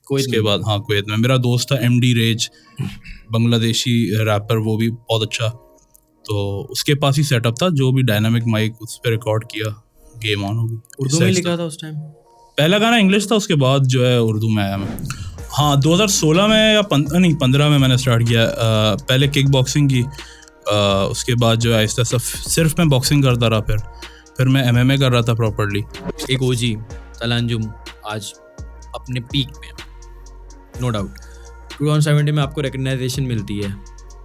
उसके बाद हाँ कुवैत में मेरा दोस्त था MD रेज, बांग्लादेशी रैपर, वो भी बहुत अच्छा, तो उसके पास ही सेटअप था, जो भी डायनामिक माइक उस पर रिकॉर्ड किया, गेम ऑन होगी। उर्दू में लिखा था उस टाइम? पहला गाना इंग्लिश था, उसके बाद जो है उर्दू में आया मैं। हाँ 2016 में या 15 में मैंने स्टार्ट किया। पहले किक बॉक्सिंग की, उसके बाद जो है आहिस्ता सिर्फ मैं बॉक्सिंग करता रहा, फिर मैं MMA कर रहा था प्रॉपरली। एक ओजी तलांजुम आज अपने पीक में, नो डाउट 2017 में आपको रिकग्नाइजेशन मिलती है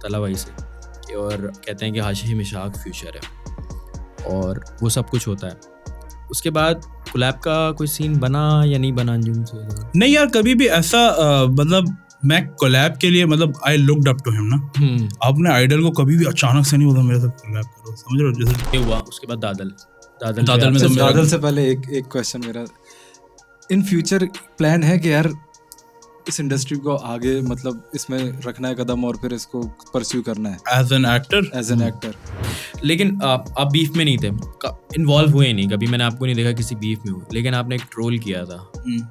तला भाई से, और कहते हैं कि हाशिम इशाक फ्यूचर है, और वो सब कुछ होता है। उसके बाद कोलैब का कोई सीन बना या नहीं बना अंजुम से? नहीं यार, कभी भी ऐसा मतलब मैं कोलैब के लिए मतलब I looked up to him ना। अपने आइडल को कभी भी अचानक से नहीं होता मेरे साथ कोलैब करो, समझ रहे हो? जैसे ये हुआ उसके बाद दादल में दादल से पहले एक क्वेश्चन मेरा, इन फ्यूचर प्लान है कि यार इस इंडस्ट्री को आगे मतलब इसमें रखना है कदम और फिर इसको परस्यू करना है एज एन एक्टर? लेकिन आप बीफ में नहीं थे, इन्वॉल्व हुए नहीं कभी, मैंने आपको नहीं देखा किसी बीफ में हो, लेकिन आपने एक ट्रोल किया था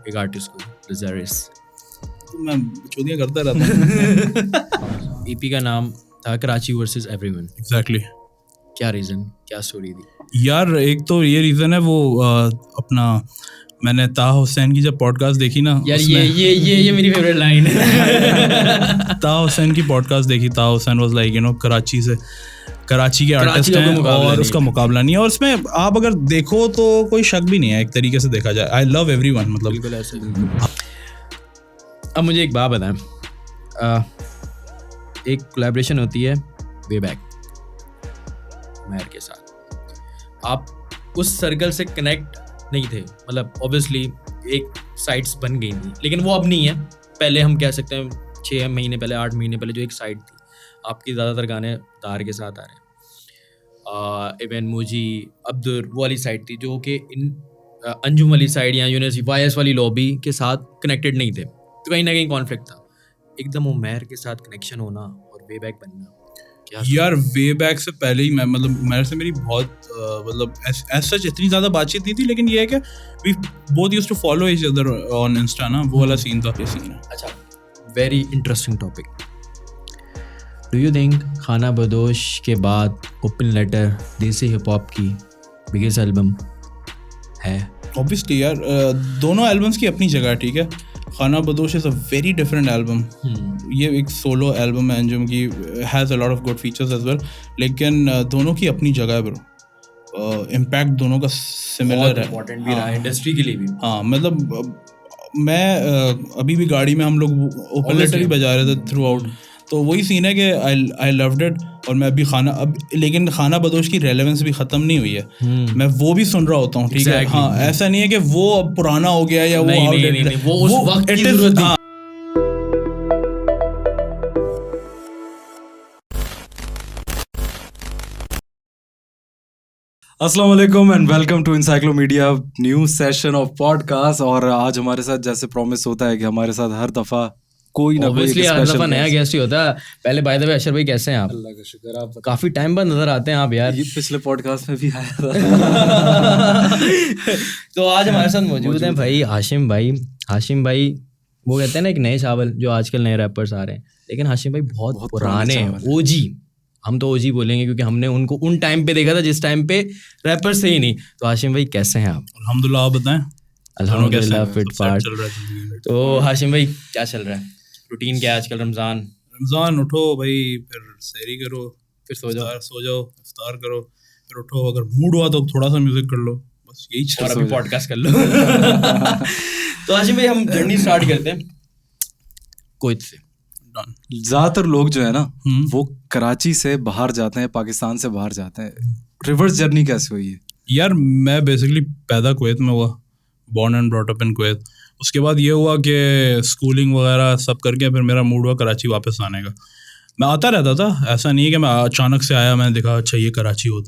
एक आर्टिस्ट को, लजारिस। तो मैं चोदियां करता रहता हूँ। EP का नाम था कराची वर्सेस एवरीवन। एग्जैक्टली। क्या रीजन, क्या स्टोरी थी? यार एक तो ये रीजन है, वो अपना मैंने ताहा हुसैन की जब पॉडकास्ट देखी ना यार, ये मेरी फेवरेट लाइन है। ताहा हुसैन की पॉडकास्ट देखी, ताहा हुसैन वाज लाइक कराची के आर्टिस्ट हैं और उसका मुकाबला नहीं है, और उसमें आप अगर देखो तो कोई शक भी नहीं है एक तरीके से देखा जाए। आई लव एवरीवन, मतलब बिल्कुल ऐसे। अब मुझे एक बात बताएं, एक कोलैबोरेशन होती है वे बैक महर के साथ, आप उस सर्कल से कनेक्ट नहीं थे, मतलब ऑब्वियसली एक साइट्स बन गई थी, लेकिन वो अब नहीं है। पहले हम कह सकते हैं 6 महीने पहले, 8 महीने पहले जो एक साइट थी, आपकी ज़्यादातर गाने दार के साथ आ रहे हैं, इवन मोजी अब्दुर वो वाली साइड थी, जो कि इन अंजुम वाली साइड या यूनिवर्सिटी YS वाली लॉबी के साथ कनेक्टेड नहीं थे, तो कहीं ना कहीं कॉन्फ्लिक्ट था। एकदम वो महर के साथ कनेक्शन होना और वे बैक बनना, यार वे बैक से पहले ही मैं मतलब मेरे से मेरी बहुत मतलब एज सच इतनी ज़्यादा बातचीत नहीं थी, लेकिन ये है कि we both used to follow each other on Insta ना, वो वाला सीन था। अच्छा, very interesting topic. Do you think Khanabadosh के बाद open letter desi hip hop की बिगेस्ट एल्बम है? ऑब्वियसली यार, दोनों एल्बम्स की अपनी जगह, ठीक है। Khanabadosh is a very different album, ये एक सोलो एल्बम है अंजुम की, has a lot of good features as well, लेकिन दोनों की अपनी जगह है ब्रो। इम्पैक्ट दोनों का सिमिलर है, इम्पोर्टेंट भी रहा इंडस्ट्री के लिए भी। हाँ मतलब मैं अभी भी गाड़ी में हम लोग ओपन लेटर ही बजा रहे थे थ्रू आउट, तो वही सीन है कि आई लव्ड इट। और मैं अभी लेकिन खाना बदोश की रेलेवेंस भी ख़त्म नहीं हुई है, मैं वो भी सुन रहा होता हूँ, ठीक है। हाँ, ऐसा नहीं है कि वो अब पुराना हो गया या वो आउटडेटेड है, वो उस वक्त की ज़रूरत थी। अस्सलाम वालेकुम and welcome to Encyclomedia new session of podcast. और आज हमारे साथ जैसे प्रॉमिस होता है कि हमारे साथ हर दफ़ा कोई ना कोई हर दफ़ा नया गेस्ट ही होता है। पहले बाय द वे अशर भाई कैसे हैं आप? अल्लाह का शुक्र, आप काफ़ी टाइम बाद नज़र आते हैं आप यार। ये पिछले पॉडकास्ट में भी आया था। तो आज हमारे साथ मौजूद हैं भाई हाशिम भाई। वो कहते हैं ना एक नए चावल, जो आजकल नए रैपर्स आ रहे हैं, लेकिन हाशिम भाई बहुत पुराने ओजी, हम तो ओजी बोलेंगे क्योंकि हमने उनको उन टाइम पे देखा था जिस टाइम पे रैपर्स थे ही नहीं। तो हाशिम भाई कैसे हैं आप? अल्हम्दुलिल्लाह, आप बताएं। अल्हम्दुलिल्लाह, फिट फाट। तो हाशिम भाई क्या चल रहा है, रूटीन क्या है आजकल? रमज़ान उठो भाई, फिर सहरी करो, फिर सो जाओ, इफ्तार करो, फिर उठो, अगर मूड हुआ तो थोड़ा सा म्यूजिक कर लो, बस यही चल रहा है। अभी पॉडकास्ट कर लो। तो हाशिम भाई हम जर्नी स्टार्ट करते हैं कुवैत से। ज़्यादातर लोग जो है ना वो कराची से बाहर जाते हैं, पाकिस्तान से बाहर जाते हैं। रिवर्स जर्नी कैसे हुई है? यार मैं बेसिकली पैदा कुवैत में हुआ, born and brought up in Kuwait. उसके बाद ये हुआ कि स्कूलिंग वगैरह सब करके फिर मेरा मूड हुआ कराची वापस आने का। मैं आता रहता था, ऐसा नहीं है कि मैं अचानक से आया, मैंने देखा अच्छा ये कराची हो,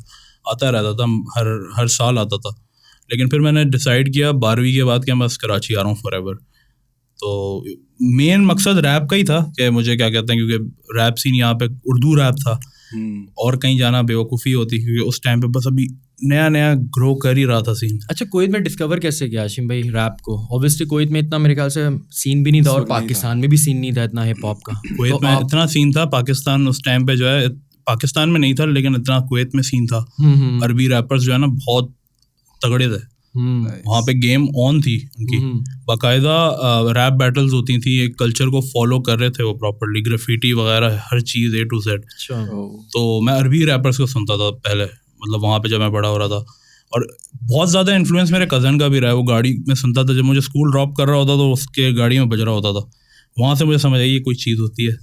आता रहता था, हर साल आता था। लेकिन फिर मैंने डिसाइड किया 12वीं के बाद कि मैं बस कराची आ रहा हूँ फॉर एवर। तो मेन मकसद रैप का ही था कि मुझे क्या कहते हैं, क्योंकि रैप सीन यहाँ पे उर्दू रैप था और कहीं जाना बेवकूफ़ी होती, क्योंकि उस टाइम पे बस अभी नया नया ग्रो कर ही रहा था सीन। अच्छा, कुवैत में डिस्कवर कैसे किया आशिम भाई रैप को? ऑब्वियसली कुवैत में इतना मेरे ख्याल से सीन भी नहीं था, और पाकिस्तान में भी सीन नहीं था इतना हिप हॉप का। कुवैत में इतना सीन था, पाकिस्तान उस टाइम पे जो है, पाकिस्तान में नहीं था लेकिन इतना कुवैत में सीन था। अरबी रैपर्स जो है ना बहुत तगड़े थे वहाँ पे, गेम ऑन थी उनकी, बाकायदा रैप बैटल्स होती थी, एक कल्चर को फॉलो कर रहे थे वो प्रॉपरली, ग्राफिटी वगैरह हर चीज़ A to Z। तो मैं अरबी रैपर्स को सुनता था पहले, मतलब वहाँ पे जब मैं बड़ा हो रहा था, और बहुत ज़्यादा इन्फ्लुएंस मेरे कज़न का भी रहा है। वो गाड़ी में सुनता था, जब मुझे स्कूल ड्रॉप कर रहा होता तो उसके गाड़ी में बज रहा होता था, वहाँ से मुझे समझ आई ये कोई चीज़ होती है।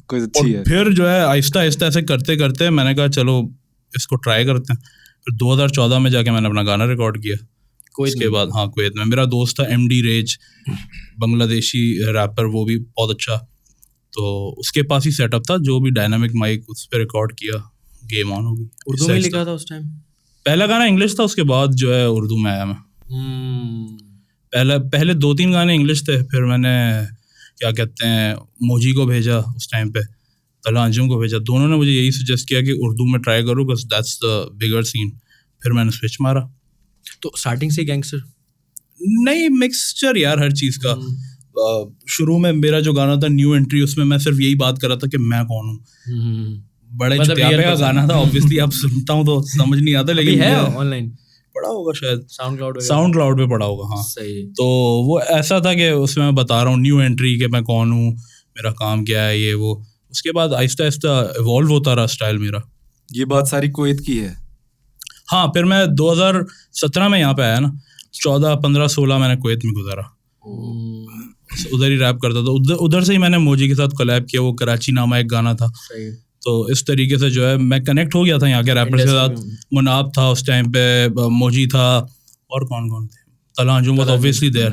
कोई अच्छी है। फिर जो है आहिस्ता आहिस्ता ऐसे करते करते मैंने कहा चलो इसको ट्राई करते हैं। फिर 2014 में जाके मैंने अपना गाना रिकॉर्ड किया। उसके बाद हाँ कुवैत में मेरा दोस्त था MD रेज, बांग्लादेशी रैपर, वो भी बहुत अच्छा, तो उसके पास ही सेटअप था, जो भी डायनामिक माइक उस पर रिकॉर्ड किया, गेम ऑन हो गई। उर्दू में लिखा था उस टाइम? पहला गाना इंग्लिश था, उसके बाद जो है उर्दू में आया मैं। पहले 2-3 गाने इंग्लिश थे, फिर मैंने क्या कहते हैं मोजी को भेजा, उस टाइम पे तला अंजुम को भेजा, दोनों ने मुझे यही सजेस्ट किया कि उर्दू में ट्राई करो because that's the bigger scene. फिर मैंने स्विच मारा। तो स्टार्टिंग से गैंगस्टर नहीं, मिक्सचर यार हर चीज़ का। शुरू में मेरा जो गाना था न्यू एंट्री, उसमें मैं सिर्फ यही बात कर रहा था कि मैं कौन हूँ। बड़े मतलब चुतियापे का गाना था, ऑब्वियसली अब सुनता हूँ तो समझ नहीं आता, लेकिन है ऑनलाइन पड़ा होगा शायद, साउंड क्लाउड पे पड़ा होगा। हाँ सही। तो वो ऐसा था कि उसमें मैं बता रहा हूँ न्यू एंट्री के मैं कौन हूँ, मेरा काम क्या है, ये वो। उसके बाद आहिस्ता आहिस्ता इवॉल्व होता रहा स्टाइल मेरा। ये बात सारी कुवैत की है? हाँ, फिर मैं 2017 में यहाँ पे आया ना, 14, 15, 16 मैंने कुवैत में गुजारा, उधर ही रैप करता था। उधर से ही मैंने मोजी के साथ कोलैब किया, वो कराची नामा एक गाना था। तो इस तरीके से जो है मैं कनेक्ट हो गया था यहाँ के रैपर्स के साथ। मुनाब था उस टाइम पे, मोजी था, और कौन कौन थे, Talha Anjum was obviously there,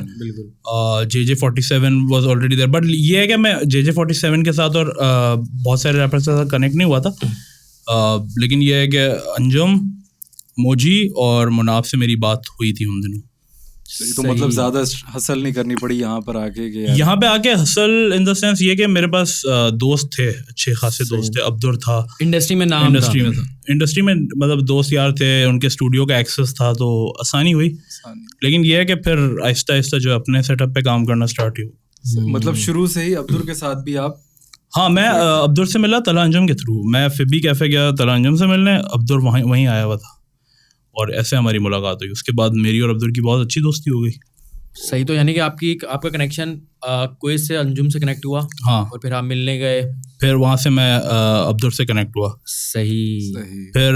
JJ47 was already there. But ये है कि मैं JJ47 के साथ और बहुत सारे रैपर्स के साथ कनेक्ट नहीं हुआ था, लेकिन ये है कि अंजुम, मोजी और मुनाब से मेरी बात हुई थी उन दिनों। तो मतलब ज्यादा हसल नहीं करनी पड़ी यहाँ पर आके? यहाँ पे आके हसल इन द सेंस ये कि मेरे पास दोस्त थे, अच्छे खासे दोस्त थे। अब्दुर था, इंडस्ट्री में था, इंडस्ट्री में मतलब दोस्त यार थे, उनके स्टूडियो का एक्सेस था, तो आसानी हुई। लेकिन ये है कि फिर आहिस्ता आहिस्ता जो अपने सेटअप पे काम करना स्टार्ट हुआ। मतलब शुरू से ही अब्दुर के साथ भी आप? हाँ, मैं अब्दुर से मिला तला अंजुम के थ्रू। मैं फिबी कैफे गया तला अंजुम से मिलने, अब्दुर वहीं आया हुआ था, और ऐसे हमारी मुलाकात हुई। उसके बाद मेरी और अब्दुल की बहुत अच्छी दोस्ती हो गई। सही। तो यानी कि आपका कनेक्शन कुवैत से अंजुम से कनेक्ट हुआ। हाँ, और फिर आप मिलने गए, फिर वहाँ से मैं अब्दुल से कनेक्ट हुआ। सही। फिर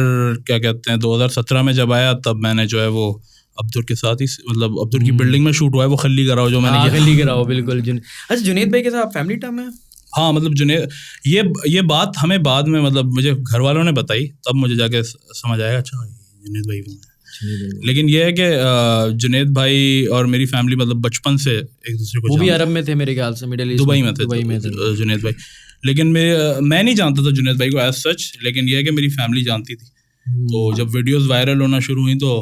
क्या कहते हैं 2017 में जब आया, तब मैंने जो है वो अब्दुल के साथ ही, मतलब अब्दुल की बिल्डिंग में शूट हुआ है, वो खल्ली कराओ जो मैंने किया। खल्ली कराओ, बिल्कुल। अच्छा, जुनैद भाई के साथ फैमिली टाइम है? हाँ, मतलब जुनैद, ये बात हमें बाद में, मतलब मुझे घर वालों ने बताई, तब मुझे जाके समझ आया अच्छा जुनैद भाई वो है। लेकिन ये है कि जुनैद भाई और मेरी फैमिली मतलब बचपन से एक दूसरे को, वो भी अरब में थे मेरे ख्याल से, मिडिल ईस्ट, दुबई में थे जुनैद भाई। लेकिन मैं नहीं जानता था जुनैद भाई को एज सच, लेकिन ये है कि मेरी फैमिली जानती थी। तो जब वीडियोस वायरल होना शुरू हुई तो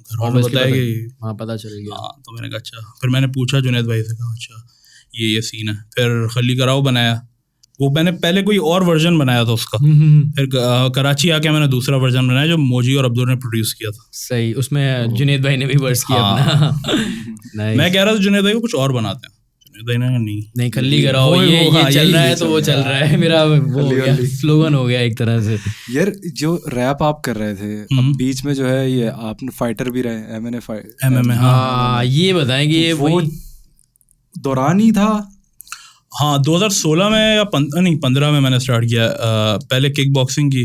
घर वालों ने बताया कि हाँ, पता चल गया। हाँ, तो मैंने कहा अच्छा। फिर मैंने पूछा जुनैद भाई से, कहा अच्छा ये सीन है। फिर खली कराओ बनाया, वो मैंने पहले कोई और वर्जन बनाया था उसका। फिर कराची आके मैंने दूसरा वर्जन बनाया जो मोजी और अब्दुल ने प्रोड्यूस किया था। सही। उसमें जुनैद भाई ने भी वर्स किया अपना। मैं कह रहा था जुनैद भाई को कुछ और बनाते हैं, जुनैद भाई ने नहीं खल्ली कराओ, ये चल रहा है तो वो चल रहा है, मेरा वो हो गया, स्लोगन हो गया एक तरह से। यार जो रैप आप कर रहे थे, अब बीच में जो है ये आपने फाइटर भी रहे, MMA। हाँ, ये बताएंगे ये वो दौरान ही था? हाँ, 2016 में या 15 में मैंने स्टार्ट किया। पहले किक बॉक्सिंग की,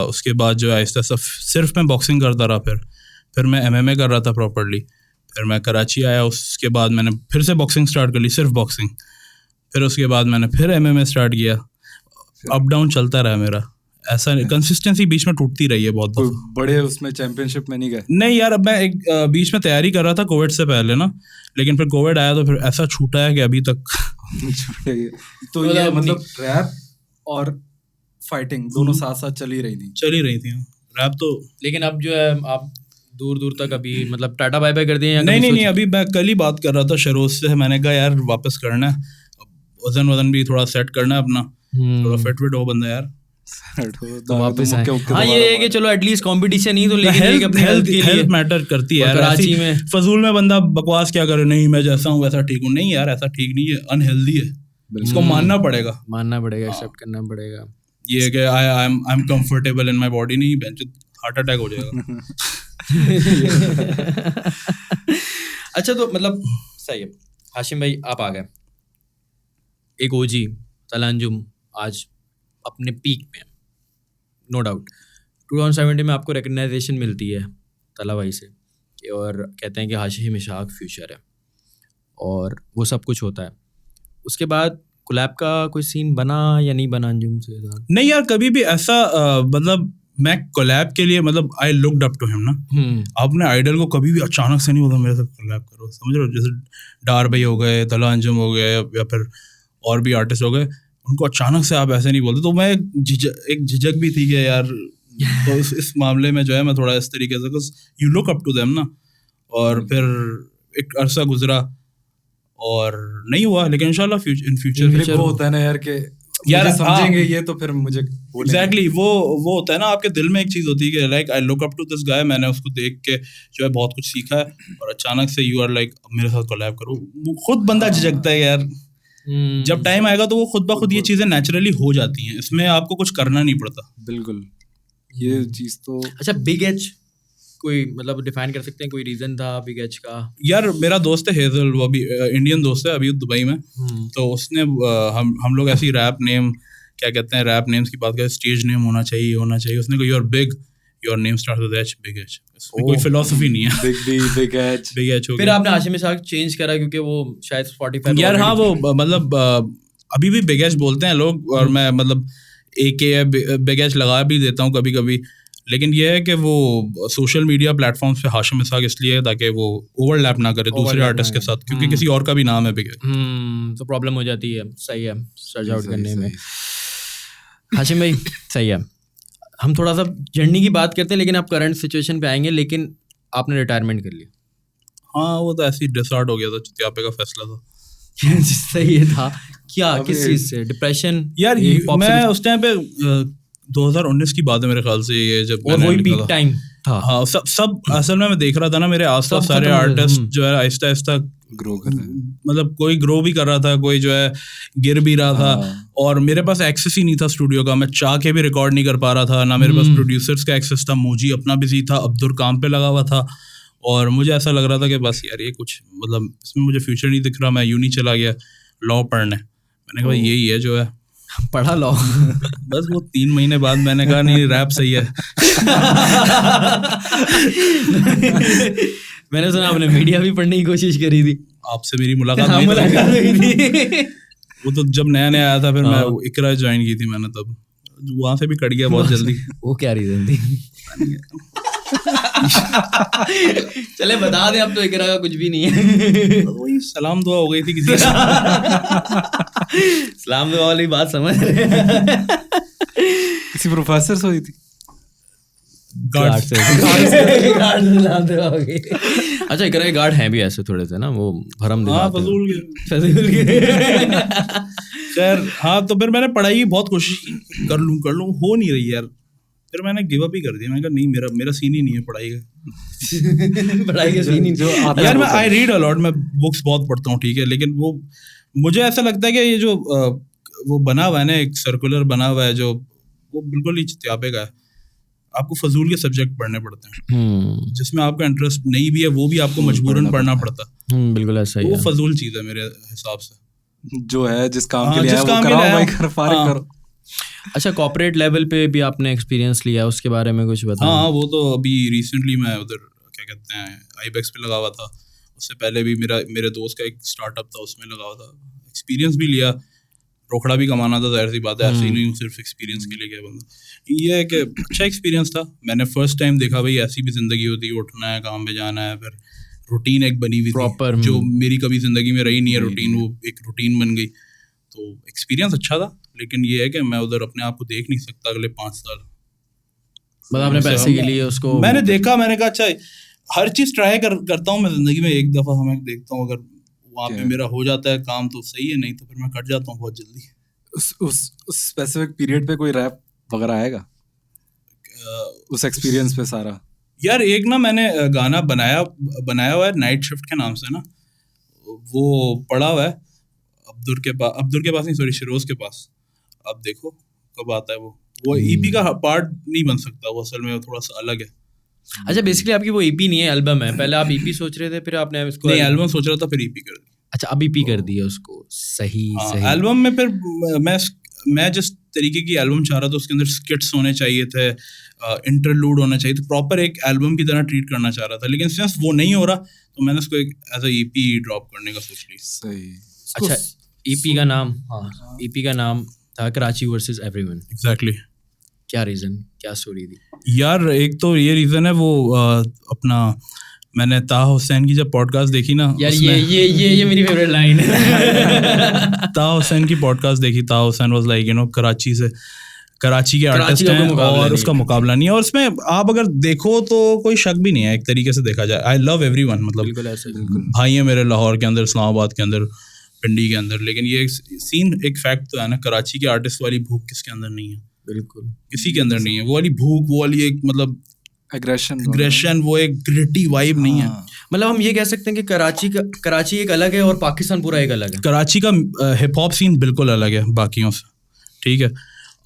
उसके बाद जो आहिस्ता सिर्फ मैं बॉक्सिंग करता रहा। फिर मैं MMA कर रहा था प्रॉपरली। फिर मैं कराची आया, उसके बाद मैंने फिर से बॉक्सिंग स्टार्ट कर ली, सिर्फ बॉक्सिंग। फिर उसके बाद मैंने फिर MMA स्टार्ट किया। अप डाउन चलता रहा मेरा, ऐसा कंसिस्टेंसी बीच में टूटती रही है बहुत। बड़े उसमें चैंपियनशिप में नहीं गए? नहीं यार, अब मैं एक बीच में तैयारी कर रहा था कोविड से पहले ना, लेकिन फिर कोविड आया तो फिर ऐसा छूटा है कि अभी तक तो ये मतलब रैप और फाइटिंग दोनों साथ साथ चल ही रही थी रैप तो। लेकिन अब जो है आप दूर दूर तक अभी मतलब टाटा बाय बाय कर दिए या नहीं, अभी मैं कल ही बात कर रहा था शरोज से, मैंने कहा यार वापस करना है, वजन भी थोड़ा सेट करना है अपना, थोड़ा फिट हो बंदा यार। तो वापस आए। हाँ ये है कि चलो एटलीस्ट कंपटीशन ही तो, लेकिन एक अपनी हेल्थ के लिए हेल्थ मैटर करती है और यार। कराची ऐसी में फजूल में बंदा बकवास क्या करे, नहीं मैं जैसा हूँ वैसा ठीक हूँ, नहीं यार ऐसा ठीक नहीं है, अनहेल्दी है, इसको मानना पड़ेगा, एक्सेप्ट करना पड़ेगा। ये है कि I am comfortable in my body, नहीं बेंच हार्ट अटैक हो जाएगा। अच्छा तो मतलब सही है। हाशिम भाई आप आ गए, एक ओजी तलांजुम आज अपने पीक में, नो डाउट 2070 में आपको रिकग्नाइजेशन मिलती है तला भाई से और कहते हैं कि हाशिम इशाक फ्यूचर है और वो सब कुछ होता है। उसके बाद कोलैब का कोई सीन बना या नहीं बना अंजुम से? नहीं यार कभी भी ऐसा मतलब मैं कोलैब के लिए मतलब I looked up to him ना। आपने आइडल को कभी भी अचानक से नहीं बोला मेरे साथ कोलैब करो, समझ रहे हो? जैसे डार भाई हो गए, तला अंजुम हो गए या फिर और भी आर्टिस्ट हो गए, उनको अचानक से आप ऐसे नहीं बोलते। तो मैं एक झिझक भी थी कि यार तो इस मामले में जो है मैं थोड़ा इस तरीके से you look up to them ना। और फिर एक अरसा गुजरा और नहीं हुआ, लेकिन इंशाल्लाह इन फ्यूचर वो होता है ना यार के यार मुझे समझेंगे ये तो फिर मुझे एग्जैक्टली वो होता है ना, आपके दिल में एक चीज होती है कि like I look up to this guy, मैंने उसको देख के जो है बहुत कुछ सीखा है, और अचानक से यू आर लाइक मेरे साथ कोलैब करो, खुद बंदा झिझकता है यार। जब टाइम आएगा तो वो खुद ब खुद ये चीजें नेचुरली हो जाती हैं, इसमें आपको कुछ करना नहीं पड़ता। बिल्कुल ये चीज तो। अच्छा बिग एच कोई मतलब डिफाइन कर सकते हैं, कोई रीजन था बिग एच का? यार मेरा दोस्त है हेजल, वो अभी इंडियन दोस्त है, अभी दुबई में। तो उसने हम लोग ऐसी रैप नेम क्या कहते हैं, रैप नेम्स की बात करें, स्टेज नेम होना चाहिए। उसने कहा your big, your name starts with H, big H. कोई फिलॉसफी नहीं है, बिग एच हो फिर आपने हाशिम इशाक चेंज करा क्योंकि वो शायद Spotify यार हाँ वो मतलब अभी भी बिग एच बोलते हैं लोग, और मैं मतलब AK बिग एच लगा भी देता हूँ कभी कभी, लेकिन ये है कि वो सोशल मीडिया प्लेटफॉर्म्स पे हाशिम इशाक इसलिए है ताकि वो ओवरलैप ना करे दूसरे आर्टिस्ट के साथ, क्योंकि किसी और का भी नाम है बिग एच। तो प्रॉब्लम हो जाती है। सही है सर्च आउट करने में। हाशिम भाई सही है, हम थोड़ा सा जर्नी की बात करते हैं, लेकिन आप करंट सिचुएशन पे आएंगे। लेकिन आपने रिटायरमेंट कर लिया। हाँ वो तो ऐसे ही डिसाइड हो गया था, चुतियापे का फैसला था। सही है था क्या, किस चीज से? डिप्रेशन यार मैं उस टाइम पे 2019 की बात है मेरे ख्याल से, ये जब और वही पीक टाइम था। हाँ सब असल में मैं देख रहा था ना, मेरे आसपास सारे आर्टिस्ट जो है आहिस्ता आहिस्ता ग्रो कर रहे हैं, मतलब कोई ग्रो भी कर रहा था, कोई जो है गिर भी रहा था। और मेरे पास एक्सेस ही नहीं था स्टूडियो का, मैं चाह के भी रिकॉर्ड नहीं कर पा रहा था ना, मेरे पास प्रोड्यूसर्स का एक्सेस था, मोजी अपना बिजी था, अब्दुल काम पे लगा हुआ था, और मुझे ऐसा लग रहा था कि बस यार ये कुछ मतलब इसमें मुझे फ्यूचर नहीं दिख रहा। मैं यूनी चला गया लॉ पढ़ने, मैंने कहा यही है जो है, पढ़ा लॉ। बस वो 3 महीने बाद मैंने कहा नहीं रैप सही है। मैंने सुना आपने मीडिया भी पढ़ने की कोशिश करी थी। आपसे मेरी मुलाकात हुई थी। वो तो जब नया नया आया था, फिर मैं इकरा ज्वाइन की थी मैंने, तब वहां से भी कट गया बहुत जल्दी। वो क्या रीजन थी? चले बता दें, अब तो इकरा का कुछ भी नहीं है। वही सलाम दुआ हो गई थी किसी सलाम दुआ वाली बात समझ रहे हैं। किसी प्रोफेसर से हुई थी। गार्ड से सलाम दुआ हो गई। अच्छा इकरा के गार्ड हैं भी ऐसे थोड़े से ना, वो भरम दिखाते हैं। खैर हाँ, तो फिर मैंने पढ़ाई बहुत कोशिश की, कर लूँ, हो नहीं रही यार। फिर मैंने गिव अप ही कर दिया, मैंने कहा नहीं मेरा सीन ही नहीं है पढ़ाई का। पढ़ाई का सीन ही जो यार मैं आई रीड अलॉट, मैं बुक्स बहुत पढ़ता हूँ ठीक है, लेकिन वो मुझे ऐसा लगता है कि ये जो वो बना हुआ है ना, एक सर्कुलर बना हुआ है जो, वो बिल्कुल ही चित्यापे का है। आपको फजूल के सब्जेक्ट पढ़ने पड़ते हैं, जिसमें आपका इंटरेस्ट नहीं भी है वो भी आपको मजबूरन पढ़ना पड़ता है। बिल्कुल ऐसा ही वो है। फजूल चीज़ है मेरे हिसाब से, जो है जिस काम के लिए है वो कराओ भाई, कर फारिग करो। अच्छा कॉर्पोरेट लेवल पे भी आपने एक्सपीरियंस लिया, उसके बारे में कुछ बताओ। हाँ वो तो अभी रिसेंटली मैं उधर क्या कहते हैं आईबेक्स पे लगा हुआ था, उससे पहले भी मेरे दोस्त का एक स्टार्टअप था उसमें लगा हुआ था, एक्सपीरियंस भी लिया, रोकड़ा भी कमाना था, जाहिर सी बात है, ऐसे ही नहीं सिर्फ एक्सपीरियंस के लिए गया बंदा। ये है कि अच्छा एक्सपीरियंस था, मैंने फर्स्ट टाइम देखा भाई ऐसी भी ज़िंदगी होती है, उठना है काम पे जाना है, फिर रूटीन एक बनी हुई प्रॉपर जो मेरी कभी ज़िंदगी में रही नहीं है रूटीन, वो एक रूटीन बन गई, तो एक्सपीरियंस अच्छा था। लेकिन ये है कि मैं उधर अपने आप को देख नहीं सकता अगले 5 साल। मतलब आपने पैसे के लिए उसको मैंने देखा, मैंने कहा अच्छा हर चीज़ ट्राई करता हूँ मैं ज़िंदगी में, एक दफ़ा हमें देखता हूँ अगर वहाँ पे मेरा हो जाता है काम तो सही है, नहीं तो फिर मैं कट जाता हूँ बहुत जल्दी। उस स्पेसिफिक पीरियड पे कोई रैप वगैरह आएगा उस एक्सपीरियंस पे सारा? यार एक ना मैंने गाना बनाया हुआ है नाइट शिफ्ट के नाम से ना, वो पड़ा हुआ है अब्दुल के पास नहीं, सॉरी, शिरोज के पास। अब देखो कब आता है वो ईपी का पार्ट नहीं बन सकता, वो असल में थोड़ा सा अलग है। अच्छा, बेसिकली आपकी वो ईपी नहीं है, एल्बम है। पहले आप ईपी सोच रहे थे, फिर आपने इसको नहीं, एल्बम सोच रहा था, फिर ईपी कर दी। अच्छा, अब ईपी कर दिया उसको। सही। एल्बम में फिर मैं जिस तरीके की एल्बम चाह रहा था उसके अंदर स्किट्स होने चाहिए थे, इंटरलूड होना चाहिए था, प्रॉपर एक एल्बम की तरह ट्रीट करना चाह रहा था, लेकिन सिंस वो नहीं हो रहा तो मैंने उसको एक एज अ ईपी ड्रॉप करने का सोच लिया। सही। अच्छा, ईपी का नाम, हाँ, ईपी का नाम था कराची वर्सेस एवरीवन। एग्जैक्टली। क्या रीजन, क्या स्टोरी थी? यार एक तो ये रीज़न है, वो अपना मैंने ताहा हुसैन की जब पॉडकास्ट देखी ना, यार ये मेरी फेवरेट लाइन है। ताहा हुसैन की पॉडकास्ट देखी, ताहा हुसैन वाज लाइक कराची के आर्टिस्ट हैं और उसका मुकाबला नहीं है, और उसमें आप अगर देखो तो कोई शक भी नहीं है एक तरीके से देखा जाए। आई लव एवरीवन, मतलब बिल्कुल ऐसे भाई है मेरे, लाहौर के अंदर, इस्लामाबाद के अंदर, पिंडी के अंदर, लेकिन ये सीन एक फैक्ट तो है ना, कराची के आर्टिस्ट वाली भूख किसके अंदर नहीं है? बिल्कुल किसी के अंदर नहीं है वो वाली भूख, वो वाली एक मतलब एग्रेशन, वो एक ग्रिटी वाइब नहीं है। मतलब हम ये कह सकते हैं कि कराची एक अलग है और पाकिस्तान पूरा एक अलग है। कराची का हिप हॉप सीन बिल्कुल अलग है बाकियों से, ठीक है।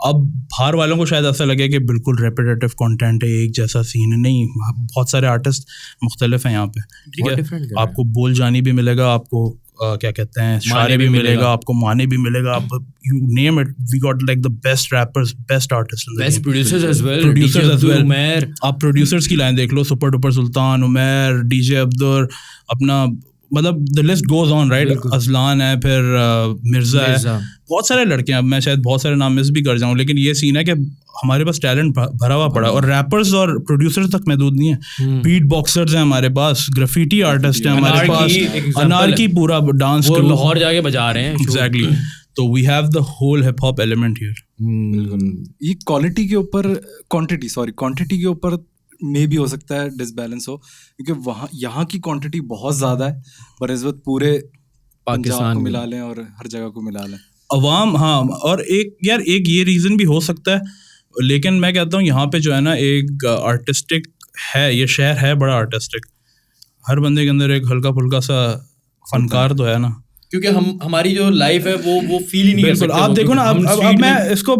अब बाहर वालों को शायद ऐसा लगे कि बिल्कुल रेपिटेटिव कंटेंट है, एक जैसा सीन है, नहीं, बहुत सारे आर्टिस्ट मुख्तलिफ हैं यहाँ पे, ठीक है। आपको बोल जानी भी मिलेगा, आपको क्या कहते हैं, शारे भी मिलेगा, आपको माने भी मिलेगा, आप you name it, we got like the best rappers, best artist, best producers as well. Umar, आप प्रोड्यूसर्स की लाइन देख लो, super duper Sultan, Umar, DJ Abdul, अपना मतलब the list goes on, right. Ajlan है, फिर मिर्जा है, बहुत सारे लड़के हैं। अब मैं शायद बहुत सारे नाम मिस भी कर जाऊं, लेकिन ये सीन है कि हमारे पास टैलेंट भरा हुआ पड़ा, और रैपर्स और प्रोड्यूसर्स तक महदूद नहीं है। बीट बॉक्सर्स हैं हमारे पास, ग्राफिटी आर्टिस्ट हैं हमारे पास, अनारकी पूरा डांस वो लाहौर जाके बजा रहे हैं। एग्जैक्टली। तो we have the whole hip hop element here. ये क्वालिटी के ऊपर क्वांटिटी के ऊपर में भी हो सकता है डिसबैलेंस हो, क्योंकि वहाँ यहाँ की क्वांटिटी बहुत ज़्यादा है, बनिस्बत पूरे पाकिस्तान को मिला लें और हर जगह को मिला लें अवाम। हाँ, और एक ये रीज़न भी हो सकता है, लेकिन मैं कहता हूँ यहाँ पे जो है ना, एक आर्टिस्टिक है, ये शहर है बड़ा आर्टिस्टिक, हर बंदे के अंदर एक हल्का फुल्का सा फनकार तो है ना, क्योंकि हमारी जो लाइफ है वो फील ही नहीं कर सकते। आप देखो ना, अब मैं इसको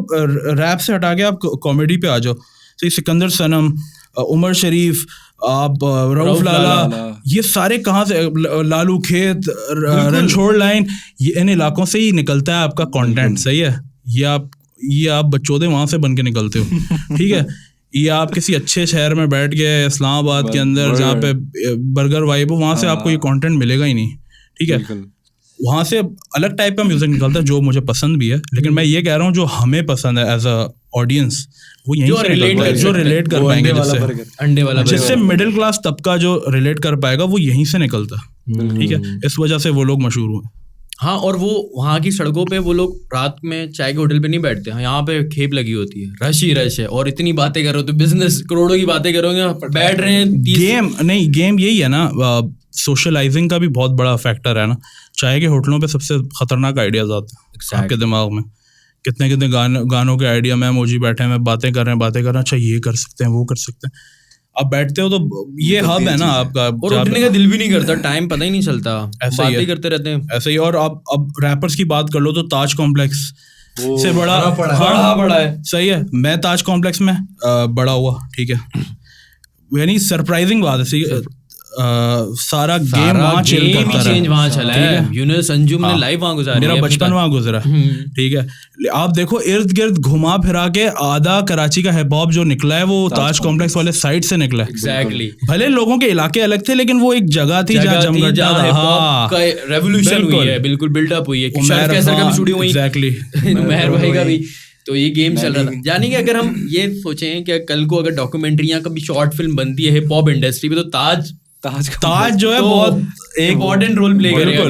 रैप से हटा के आप कॉमेडी पे आ जाओ, तो सिकंदर सनम, उमर शरीफ, आप रऊफ लाला, ये सारे कहाँ से, लालू खेत, रणछोड़ लाइन, ये इन इलाकों से ही निकलता है आपका कंटेंट, सही है। ये आप बच्चों वहाँ से बन के निकलते हो, ठीक है। ये आप किसी अच्छे शहर में बैठ गए, इस्लामाबाद के अंदर जहाँ पे बर्गर वाइब हो, वहाँ से आपको ये कंटेंट मिलेगा ही नहीं, ठीक है। वहाँ से अलग टाइप का म्यूजिक निकलता है जो मुझे पसंद भी है, लेकिन मैं ये कह रहा हूँ जो हमें पसंद है एज अ ऑडियंस, वो यहीं से जो रिलेट कर पाएंगे, अंडे वाला, जिससे मिडिल क्लास तबका जो रिलेट कर पाएगा वो यहीं से निकलता है, ठीक है। इस वजह से वो लोग मशहूर हुए। हाँ, और वो वहाँ की सड़कों पे वो लोग रात में चाय के होटल पे नहीं बैठते हैं, यहाँ पे खेप लगी होती है, रश ही रश है, और इतनी बातें करो तो बिजनेस करोड़ों की बातें करोगे, बैठ रहे हैं। गेम यही है ना, सोशलाइजिंग का भी बहुत बड़ा फैक्टर है ना। चाय के होटलों पे सबसे खतरनाक आइडियाज आते हैं आपके दिमाग में, कितने गानों के आइडिया, मैं मोजी बैठे हैं, मैं बातें कर रहे हैं, अच्छा ये कर सकते हैं, वो कर सकते हैं। आप बैठते हो तो ये हब है ना आपका, और उठने का दिल भी नहीं करता, टाइम पता ही नहीं चलता, बातें करते रहते हैं ऐसे ही। और अब रैपर्स की बात कर लो तो ताज कॉम्प्लेक्स से बड़ा है, सही है। मैं ताज कॉम्प्लेक्स में बड़ा हुआ, ठीक है, यानी सरप्राइजिंग बात है, सारा गेम वहाँ चिल करता रहा, वहाँ चला है, यूनुस अंजुम ने लाइव वहाँ गुजारा, मेरा बचपन वहाँ गुजरा, ठीक है। आप देखो इर्द गिर्द घुमा फिरा के आधा कराची का हिप हॉप जो निकला है वो ताज कॉम्प्लेक्स वाले साइड से निकला है। एग्जैक्टली। भले लोगों के इलाके अलग थे, लेकिन वो एक जगह थी जहाँ जमघटा था, रेवोल्यूशन हुई है, बिल्कुल बिल्डअप हुई है। शरीफ कैसर का भी स्टूडियो हुई, एग्जैक्टली, मेहर भाई का भी, तो ये गेम चल रहा था। यानी कि अगर हम ये सोचें कि कल को अगर डॉक्यूमेंट्रियाँ कभी शॉर्ट फिल्म बनती है हिप हॉप इंडस्ट्री में, तो ताज जो है बहुत इम्पोर्टेंट रोल प्ले करेगा।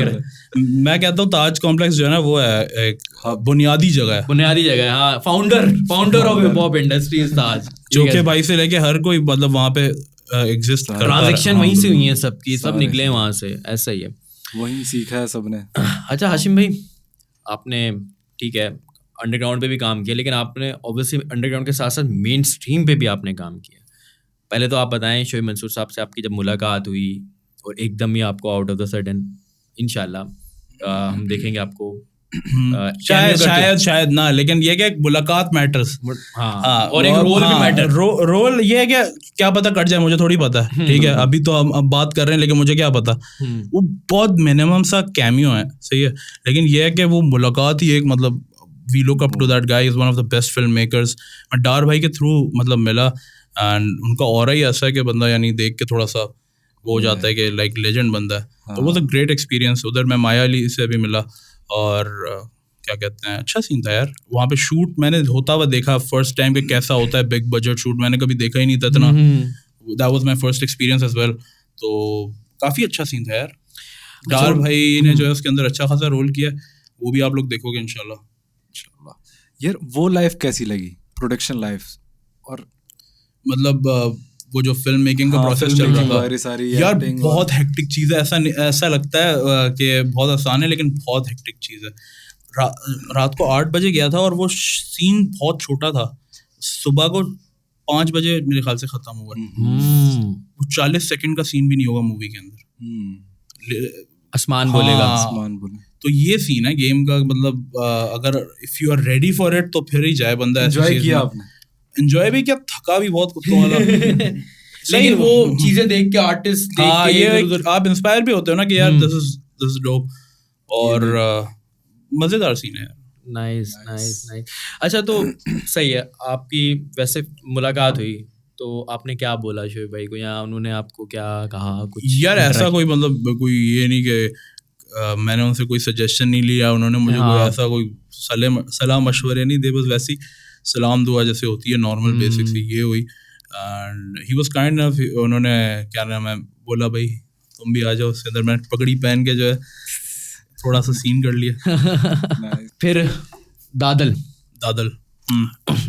मैं कहता हूँ ताज कॉम्प्लेक्स जो है ना वो है एक बुनियादी जगह है, हाँ, founder of hip hop industry is Taj. चोखे भाई से लेके हर कोई मतलब वहाँ पे एग्जिस्ट करता है, ट्रांजैक्शन वहीं से हुई है सबकी, सब निकले वहाँ से, ऐसा ही है, वहीं सीखा है सबने। अच्छा हाशिम भाई, आपने ठीक है अंडरग्राउंड पे भी काम किया, लेकिन आपने ऑब्वियसली अंडरग्राउंड के साथ साथ मेन स्ट्रीम पे भी आपने काम किया। पहले तो आप बताएं शोएब मंसूर साहब से आपकी जब मुलाकात हुई और एकदम ही आपको आउट ऑफ द सडन, इंशाल्लाह हम देखेंगे आपको शायद ना, लेकिन ये क्या मुलाकात मैटर्स। हाँ, और एक रोल भी मैटर। रोल ये है कि क्या पता कट जाए, मुझे थोड़ी पता है, ठीक है। अभी तो हम अब बात कर रहे हैं, लेकिन मुझे क्या पता। वो बहुत मिनिमम सा कैमियो है, सही है, लेकिन ये है कि वो मुलाकात ही एक मतलब we look up to that guy, is one of the best film makers. मैं डार भाई के थ्रू मतलब मिला, एंड उनका ऑरा ही ऐसा है कि बंदा यानी देख के थोड़ा सा वो हो जाता है कि लाइक लेजेंड बंदा है। तो वो तो ग्रेट एक्सपीरियंस। उधर मैं माया अली से भी मिला, और क्या कहते हैं, अच्छा सीन था यार वहाँ पे। शूट मैंने होता हुआ देखा फर्स्ट टाइम कि कैसा होता है बिग बजट शूट, मैंने कभी देखा ही नहीं था इतना। That was my first experience as well. तो काफ़ी अच्छा सीन था यार। डार भाई ने जो है उसके अंदर अच्छा खासा रोल किया, वो भी आप लोग देखोगे इंशाल्लाह। यार वो लाइफ कैसी लगी, प्रोडक्शन लाइफ? और मतलब वो जो फिल्म मेकिंग का प्रोसेस चल रहा था यार, बहुत हेक्टिक चीज़ है। ऐसा लगता है कि बहुत आसान है, लेकिन बहुत हेक्टिक चीज़ है। रात को 8 बजे गया था और वो सीन बहुत छोटा था, सुबह को 5 बजे मेरे ख्याल से ख़त्म हुआ। वो 40 सेकंड का सीन भी नहीं होगा मूवी के अंदर। आसमान बोलेगा, आसमान बोले। तो ये सीन है गेम का। मतलब अगर if you are ready for it तो फिर ही जाए बंदा। एंजॉय किया आपने? एंजॉय भी क्या, थका भी बहुत कुत्तों वाला। लेकिन वो चीजें देख के आर्टिस्ट देख के ये आप इंस्पायर भी होते हो ना कि यार दिस इज डोप, और मजेदार सीन है। Nice nice nice. अच्छा तो सही है, आपकी वैसे मुलाकात हुई तो आपने क्या बोला शोएब भाई को, या उन्होंने आपको क्या कहा कुछ? यार ऐसा कोई मतलब कोई ये नहीं कि मैंने उनसे कोई सजेशन नहीं लिया, उन्होंने मुझे कोई ऐसा कोई सलाह मशवरे नहीं दे, बस वैसी सलाम दुआ जैसे होती है नॉर्मल बेसिक सी, ये हुई। And he was kind enough. उन्होंने क्या नाम है बोला, भाई तुम भी आ जाओ। उसके अंदर मैंने पगड़ी पहन के जो है थोड़ा सा सीन कर लिया। फिर दादल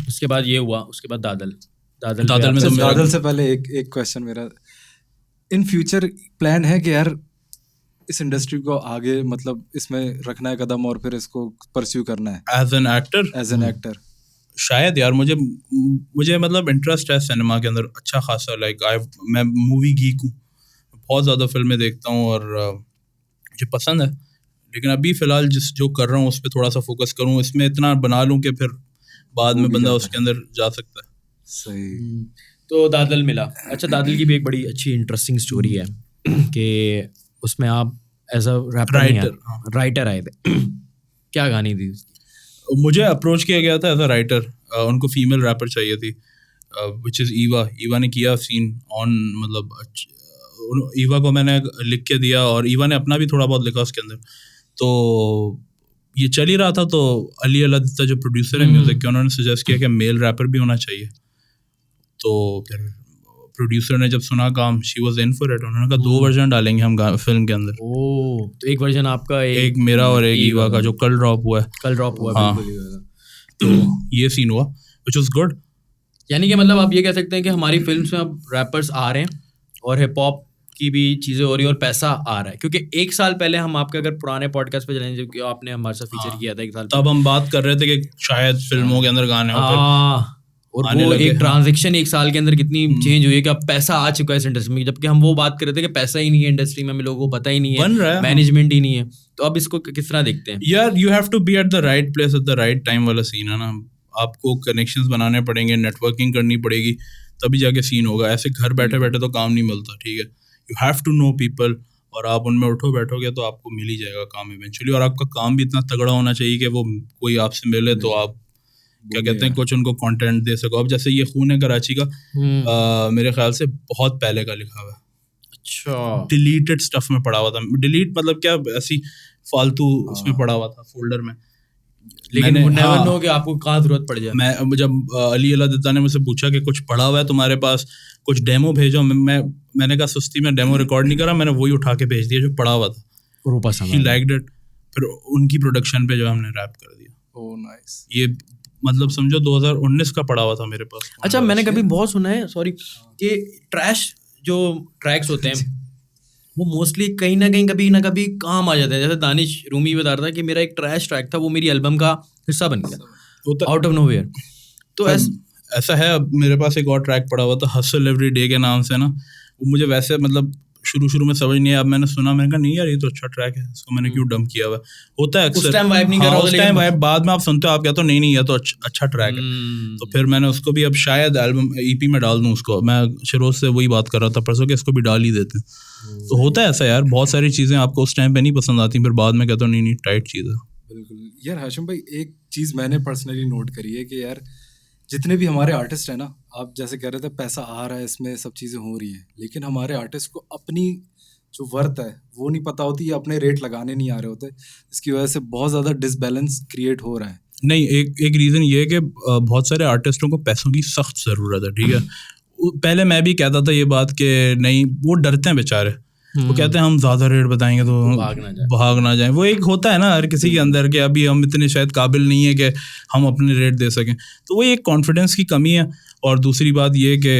उसके बाद ये हुआ, उसके बाद दादल में तो दादल से पहले एक क्वेश्चन मेरा, इन फ्यूचर प्लान है कि यार इस इंडस्ट्री को आगे मतलब इसमें रखना है कदम और फिर इसको परस्यू करना है एज एन एक्टर? शायद यार मुझे मतलब इंटरेस्ट है सिनेमा के अंदर अच्छा खासा। लाइक मैं मूवी गीक हूँ, बहुत ज़्यादा फिल्में देखता हूँ और मुझे पसंद है। लेकिन अभी फ़िलहाल जो कर रहा हूँ उस पर थोड़ा सा फोकस करूँ, इसमें इतना बना लूँ कि फिर बाद में बंदा उसके अंदर जा सकता है। सही। तो दादल मिला। अच्छा, दादल की भी एक बड़ी अच्छी इंटरेस्टिंग स्टोरी है कि उसमें आप एज अ राइटर आए थे। क्या कहानी थी? मुझे अप्रोच किया गया था एज अ राइटर, उनको फीमेल रैपर चाहिए थी, विच इज़ ईवा ने किया सीन ऑन, मतलब ईवा को मैंने लिख के दिया और ईवा ने अपना भी थोड़ा बहुत लिखा उसके अंदर। तो ये चल ही रहा था, तो अली अलादत्ता जो प्रोड्यूसर है म्यूज़िक के, उन्होंने सजेस्ट किया कि मेल रैपर भी होना चाहिए। तो फिर प्रोड्यूसर ने जब सुना काम, she was in for it. उन्होंने कहा 2 वर्जन डालेंगे हम फिल्म के अंदर। तो एक वर्जन आपका, एक मेरा और एक ईवा का, जो कल ड्रॉप हुआ है। हाँ, तो ये सीन हुआ व्हिच वाज गुड। यानी कि मतलब आप ये कह सकते हैं कि हमारी फिल्म्स में अब रैपर्स आ रहे हैं और हिप हॉप की भी चीज़ें हो रही है और पैसा आ रहा है। क्योंकि 1 साल पहले हम आपके अगर पुराने पॉडकास्ट पे चलें, जो आपने हमारे साथ फीचर किया था 1 साल, तब हम बात कर रहे थे कि शायद फिल्मों के अंदर गाने और वो एक ट्रांजैक्शन 1 साल के अंदर कितनी चेंज हुई है कि अब पैसा आ चुका है इस इंडस्ट्री में। जबकि हम वो बात कर रहे थे कि पैसा ही नहीं है इंडस्ट्री में, हमें लोगों को पता ही नहीं है, मैनेजमेंट ही नहीं है। तो अब इसको किस तरह देखते हैं? यार you have to be at the right place at the right time वाला सीन है ना। आपको कनेक्शंस बनाने पड़ेंगे, नेटवर्किंग करनी पड़ेगी, तभी जाके सीन होगा। ऐसे घर बैठे बैठे तो काम नहीं मिलता, ठीक है। You have to know people, और आप उनमें उठो बैठोगे तो आपको मिल ही जाएगा काम इवेंचुअली। और आपका काम भी इतना तगड़ा होना चाहिए कि वो कोई आपसे मिले तो आप क्या कहते हैं कुछ उनको कंटेंट दे सको। अब जैसे ये खून है कराची का, मेरे ख्याल से बहुत पहले का लिखा हुआ है। अच्छा, डिलीटेड स्टफ में पड़ा हुआ था। डिलीट मतलब क्या, ऐसी फालतू उसमें पड़ा हुआ था फोल्डर में। लेकिन वो नेवर नो कि आपको कहाँ जरूरत पड़ जाए। मैं जब अली अलादत्ता ने मुझसे पूछा कि कुछ पड़ा हुआ है तुम्हारे पास, कुछ डेमो भेजो, मैंने कहा सुस्ती में डेमो रिकॉर्ड नहीं करा, मैंने वही उठा के भेज दिया जो पड़ा हुआ था। He liked it. फिर उनकी प्रोडक्शन पे जो हमने रैप कर दिया। Oh nice. ये मतलब समझो 2019 का पड़ा हुआ था मेरे पास। अच्छा, मैंने कभी बहुत सुना है, सॉरी, कि ट्रैश जो ट्रैक्स होते हैं वो मोस्टली कहीं ना कभी काम आ जाते हैं। जैसे दानिश रूमी बता रहा था कि मेरा एक ट्रैश ट्रैक था, वो मेरी एल्बम का हिस्सा बन गया आउट ऑफ नोवेयर। तो ऐसा है। अब मेरे पास एक और ट्रैक पड़ा हुआ था हसल एवरी डे के नाम से ना, वो मुझे वैसे मतलब शुरू में समझ नहीं आया। अब मैंने सुना, मैंने कहा नहीं यार ये तो अच्छा ट्रैक है, इसको मैंने क्यों डंप किया हुआ। होता है अक्सर, उस टाइम वाइब नहीं कर रहा होता, उस टाइम वाइब, बाद में आप सुनते हो आप कहते हो नहीं ये तो अच्छा ट्रैक है। तो फिर मैंने उसको भी अब शायद एल्बम EP में डाल दूं उसको। मैं शिरोज से वही बात कर रहा था परसों कि इसको भी डाल ही देते हैं। तो होता है ऐसा यार, बहुत सारी चीज़ें आपको उस टाइम पे नहीं पसंद आती, फिर बाद में कहते हो नहीं टाइट चीज़ है। बिल्कुल यार हाशिम भाई, एक चीज़ मैंने पर्सनली नोट करी है कि यार जितने भी हमारे आर्टिस्ट हैं ना, आप जैसे कह रहे थे पैसा आ रहा है, इसमें सब चीज़ें हो रही हैं, लेकिन हमारे आर्टिस्ट को अपनी जो वर्थ है वो नहीं पता होती, या अपने रेट लगाने नहीं आ रहे होते, इसकी वजह से बहुत ज़्यादा डिसबैलेंस क्रिएट हो रहा है। नहीं, एक रीज़न ये है कि बहुत सारे आर्टिस्टों को पैसों की सख्त ज़रूरत है, ठीक है। पहले मैं भी कहता था ये बात कि नहीं, वो डरते हैं बेचारे, वो कहते हैं हम ज़्यादा रेट बताएंगे तो भाग ना जाए। वो एक होता है ना हर किसी के अंदर के अभी हम इतने शायद काबिल नहीं है कि हम अपने रेट दे सकें, तो वो एक कॉन्फिडेंस की कमी है। और दूसरी बात ये कि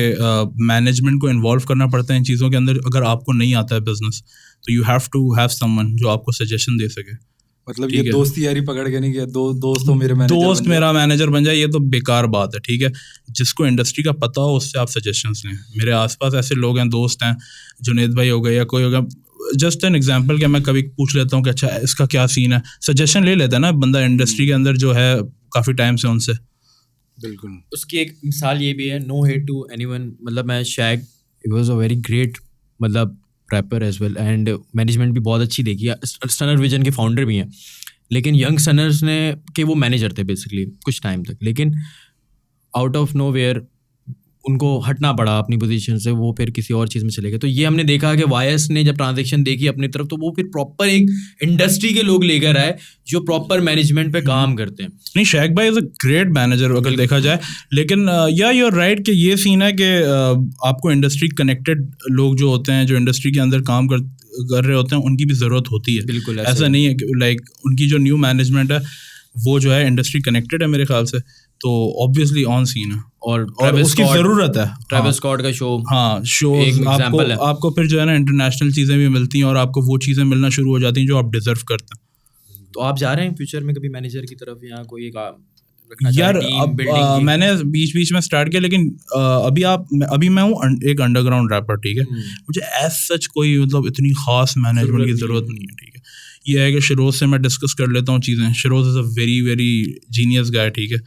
मैनेजमेंट को इन्वॉल्व करना पड़ता है इन चीज़ों के अंदर। अगर आपको नहीं आता है बिजनेस तो you have to have someone जो आपको सजेशन दे सके। मतलब ये दोस्ती यारी पकड़ के नहीं कि दोस्तों मेरे मैनेजर मेरा मैनेजर बन जाए, ये तो बेकार बात है, ठीक है। जिसको इंडस्ट्री का पता हो उससे आप सजेशंस लें। मेरे आसपास ऐसे लोग हैं, दोस्त हैं, जुनेद भाई हो गए या कोई हो गया, जस्ट एन एग्जांपल कि मैं कभी पूछ लेता हूँ कि अच्छा इसका क्या सीन है, सजेशन ले लेता है ना बंदा इंडस्ट्री के अंदर जो है काफ़ी टाइम से उनसे। बिल्कुल। उसकी एक मिसाल ये भी है, नो हेट टू एनीवन, मतलब मैं शैग it was a very great मतलब rapper as well, and management भी बहुत अच्छी देखी है। सनर विजन के फाउंडर भी हैं, लेकिन यंग सनर्स ने के वो मैनेजर थे बेसिकली कुछ टाइम तक, लेकिन आउट ऑफ नो वेयर उनको हटना पड़ा अपनी पोजीशन से, वो फिर किसी और चीज़ में चले गए। तो ये हमने देखा कि वायस ने जब ट्रांजेक्शन देखी अपनी तरफ, तो वो फिर प्रॉपर एक इंडस्ट्री के लोग लेकर आए जो प्रॉपर मैनेजमेंट पे काम करते हैं। नहीं, शैग भाई इज़ अ ग्रेट मैनेजर अगर देखा जाए, लेकिन या यू आर राइट कि ये सीन है कि आपको इंडस्ट्री कनेक्टेड लोग जो होते हैं, जो इंडस्ट्री के अंदर काम कर रहे होते हैं, उनकी भी ज़रूरत होती है। बिल्कुल ऐसा नहीं है कि लाइक उनकी जो न्यू मैनेजमेंट है वो जो है इंडस्ट्री कनेक्टेड है मेरे ख्याल से, तो ऑब्वियसली ऑन सीन है और उसकी ज़रूरत है। ट्रेविस स्कॉट का शो, हाँ शो आपको फिर जो है ना इंटरनेशनल चीज़ें भी मिलती हैं और आपको वो चीज़ें मिलना शुरू हो जाती हैं जो आप डिजर्व करते हैं। तो आप जा रहे हैं फ्यूचर में कभी मैनेजर की तरफ या कोई यार अब मैंने बीच में स्टार्ट किया, लेकिन अभी मैं हूँ एक अंडरग्राउंड रैपर, ठीक है। मुझे एज सच कोई मतलब इतनी खास मैनेजमेंट की ज़रूरत नहीं है, ठीक है। ये है कि शिरोज से मैं डिस्कस कर लेता हूँ चीज़ें। Shiroz is a very very genius guy, ठीक है।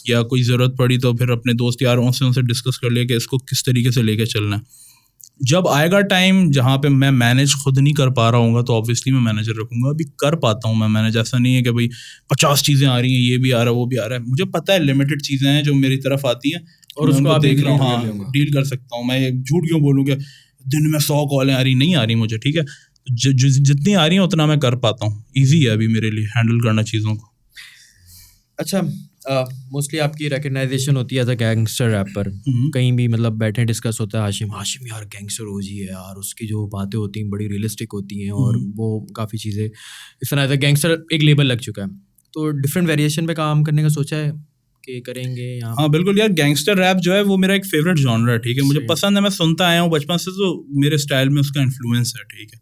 या कोई ज़रूरत पड़ी तो फिर अपने दोस्त यारों से उनसे डिस्कस कर लिया कि इसको किस तरीके से लेके चलना है। जब आएगा टाइम जहाँ पे मैं मैनेज खुद नहीं कर पा रहा हूँ तो ऑब्वियसली मैं मैनेजर रखूँगा। अभी कर पाता हूँ मैं मैनेज, ऐसा नहीं है कि भाई 50 चीज़ें आ रही हैं, ये भी आ रहा है वो भी आ रहा है। मुझे पता है लिमिटेड चीज़ें हैं जो मेरी तरफ आती हैं और उसको आप देख रहा हूँ, हाँ डील कर सकता हूँ। मैं झूठ क्यों बोलूँ कि दिन में 100 कॉलें आ रही, नहीं आ रही मुझे, ठीक है। जितनी आ रही हैं उतना मैं कर पाता हूँ। ईजी है अभी मेरे लिए हैंडल करना चीज़ों को। अच्छा, मोस्टली आपकी रिकग्नाइजेशन होती है एज अ गैंगस्टर रैपर। कहीं भी मतलब बैठे डिस्कस होता है हाशिम यार गैंगस्टर हो जी है यार, उसकी जो बातें होती हैं बड़ी रियलिस्टिक होती हैं और वो काफ़ी चीज़ें इस तरह से गैंगस्टर एक लेबल लग चुका है। तो डिफरेंट वेरिएशन पे काम करने का सोचा है कि करेंगे यहाँ? हाँ बिल्कुल यार, गैंगस्टर रैप जो है वो मेरा एक फेवरेट जॉनर है, ठीक है। मुझे पसंद है, मैं सुनता आया हूँ बचपन से, तो मेरे स्टाइल में उसका इन्फ्लुएंस है, ठीक है।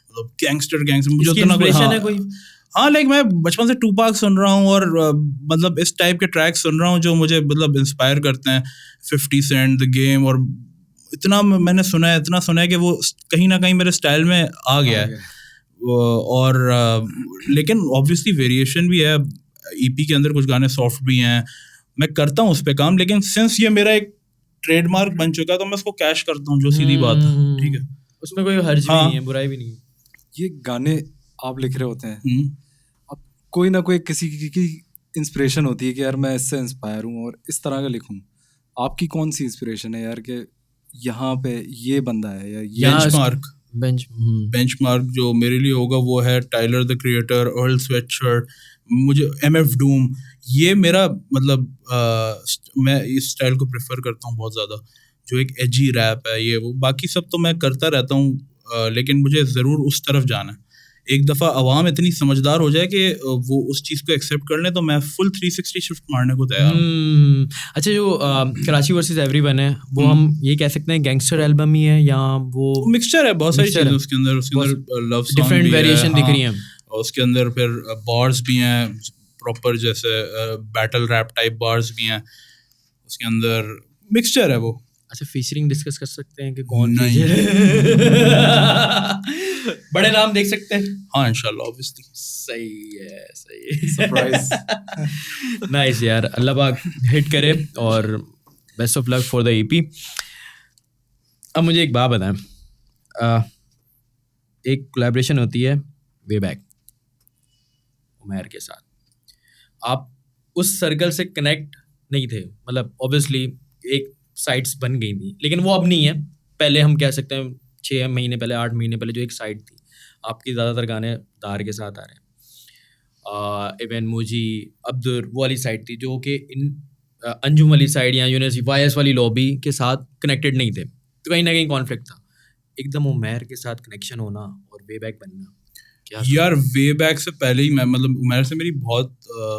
मतलब गैंगस्टर मुझे उतना कोई हाँ लाइक मैं बचपन से टूपाक सुन रहा हूँ और मतलब इस टाइप के ट्रैक सुन रहा हूँ जो मुझे मतलब इंस्पायर करते हैं। 50 सेंट, द गेम, और इतना मैंने सुना है, इतना सुना है कि वो कहीं ना कहीं मेरे स्टाइल में आ गया है। और लेकिन ऑब्वियसली वेरिएशन भी है। EP के अंदर कुछ गाने सॉफ्ट भी हैं, मैं करता हूँ उस पर काम, लेकिन सिंस ये मेरा एक ट्रेडमार्क बन चुका है तो मैं उसको कैश करता हूँ, जो सीधी बात है, ठीक है। उसमें कोई हर्ज भी नहीं है, बुराई भी नहीं है। ये गाने आप लिख रहे होते हैं, अब कोई ना कोई किसी की इंस्पिरेशन होती है कि यार मैं इससे इंस्पायर हूँ और इस तरह का लिखूँ। आपकी कौन सी इंस्पिरेशन है यार कि यहाँ पे ये बंदा है या बेंचमार्क जो मेरे लिए होगा वो है Tyler the Creator, Earl Sweatshirt, मुझे MF डूम, ये मेरा मतलब मैं इस स्टाइल को प्रेफर करता हूँ बहुत ज़्यादा, जो एक एजी रैप है ये वो। बाकी सब तो मैं करता रहता हूँ, लेकिन मुझे ज़रूर उस तरफ जाना है एक दफ़ा आवाम इतनी समझदार हो जाए कि वो उस चीज़ को एक्सेप्ट कर लें, तो मैं फुल 360 शिफ्ट मारने को तैयार हूँ। अच्छा, जो कराची वर्सेस एवरीवन है, वो हम ये कह सकते हैं गैंगस्टर एल्बम ही है या वो मिक्सचर है, बहुत सारी mixture चीज़ें है। उसके अंदर लव सॉन्ग डिफरेंट भी है, वेरिएशन दिख हाँ, रही हैं। और उसके अंदर फिर बार्स भी हैं प्रॉपर, जैसे बैटल रैप टाइप बार्स भी हैं उसके अंदर, मिक्सचर है वो। अच्छा, फीचरिंग डिस्कस कर सकते हैं कि कौन नहीं। बड़े नाम देख सकते हैं? हाँ इंशाल्लाह, ऑब्वियसली। सही है। सरप्राइज। नाइस यार, अल्लाह पाक हिट करे और best of luck for the EP. अब मुझे एक बात बताएं, एक कोलैबोरेशन होती है वे बैक उमैर के साथ, आप उस सर्कल से कनेक्ट नहीं थे, मतलब ऑब्वियसली एक साइट्स बन गई थी, लेकिन वो अब नहीं है। पहले हम कह सकते हैं 6 महीने पहले, 8 महीने पहले जो एक साइट थी, आपकी ज़्यादातर गाने दार के साथ आ रहे हैं, इवन मुजी अब्दुर वो वाली साइड थी, जो कि इन अंजुम वाली साइड या यूनिवर्सिटी वायस वाली लॉबी के साथ कनेक्टेड नहीं थे, तो कहीं ना कहीं कॉन्फ्लिक्ट था। एकदम उमैर के साथ कनेक्शन होना और वे बैक बनना, क्या यार वे बैक से पहले ही मैं, मतलब उमैर से मेरी बहुत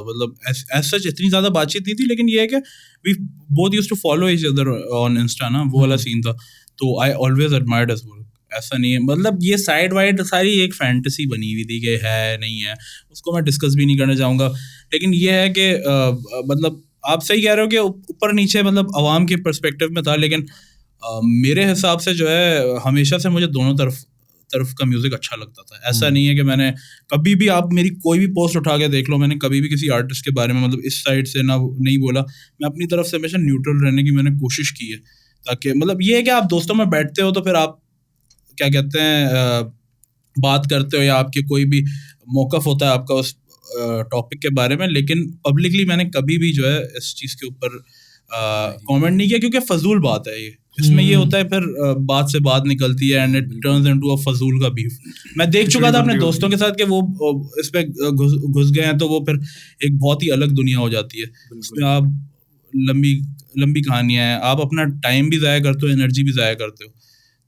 मतलब एज सच इतनी ज़्यादा बातचीत नहीं थी, लेकिन ये है कि we both used to follow each other on Insta ना, वो वाला सीन था। तो I always admired his work, ऐसा नहीं है, मतलब ये साइड वाइड सारी एक फैंटेसी बनी हुई थी कि है नहीं है, उसको मैं डिस्कस भी नहीं करना चाहूँगा। लेकिन ये है कि मतलब आप सही कह रहे हो कि ऊपर नीचे मतलब आवाम के पर्सपेक्टिव में था, लेकिन मेरे हिसाब से जो है हमेशा से मुझे दोनों तरफ का म्यूज़िक अच्छा लगता था। ऐसा नहीं है कि मैंने कभी भी, आप मेरी कोई भी पोस्ट उठा के देख लो, मैंने कभी भी किसी आर्टिस्ट के बारे में मतलब इस साइड से ना नहीं बोला। मैं अपनी तरफ से हमेशा न्यूट्रल रहने की मैंने कोशिश की है, ताकि मतलब ये है कि आप दोस्तों में बैठते हो तो फिर आप क्या कहते हैं बात करते हो, या आपके कोई भी मौक़िफ़ होता है आपका उस टॉपिक के बारे में, लेकिन पब्लिकली मैंने कभी भी जो है इस चीज़ के ऊपर कमेंट नहीं किया, क्योंकि फजूल बात है ये। इसमें ये होता है फिर बात से बात निकलती है and it turns into a फजूल का बीफ। मैं देख चुका था अपने दोस्तों के साथ कि वो इस पे घुस गए हैं, तो वो फिर एक बहुत ही अलग दुनिया हो जाती है। उसमें आप लंबी कहानियाँ हैं, आप अपना टाइम भी ज़ाया करते हो, एनर्जी भी ज़ाया करते हो,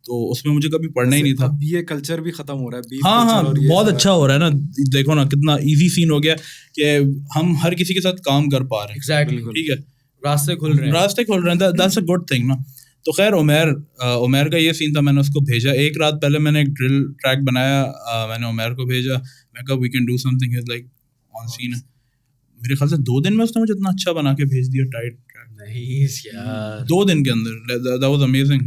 तो उसमें मुझे कभी पढ़ना ही नहीं था। अब ये कल्चर भी खत्म हो रहा है। हाँ, बहुत अच्छा हो रहा है ना, देखो ना कितना इजी सीन हो गया कि हम हर किसी के साथ काम कर पा रहे हैं। एग्जैक्टली, ठीक है, रास्ते खुल रहे हैं, दैट्स अ गुड थिंग ना। तो खैर उमैर का ये सीन था, मैंने उसको भेजा एक रात पहले, मैंने एक ड्रिल ट्रैक बनाया, मैंने उमैर को भेजा, मैं कहा we can do something, is like on scene. मेरे ख्याल से 2 दिन में उसने मुझे इतना अच्छा बना के भेज दिया, टाइट ट्रैक। नाइस यार, 2 दिन के अंदर, दैट वाज अमेजिंग।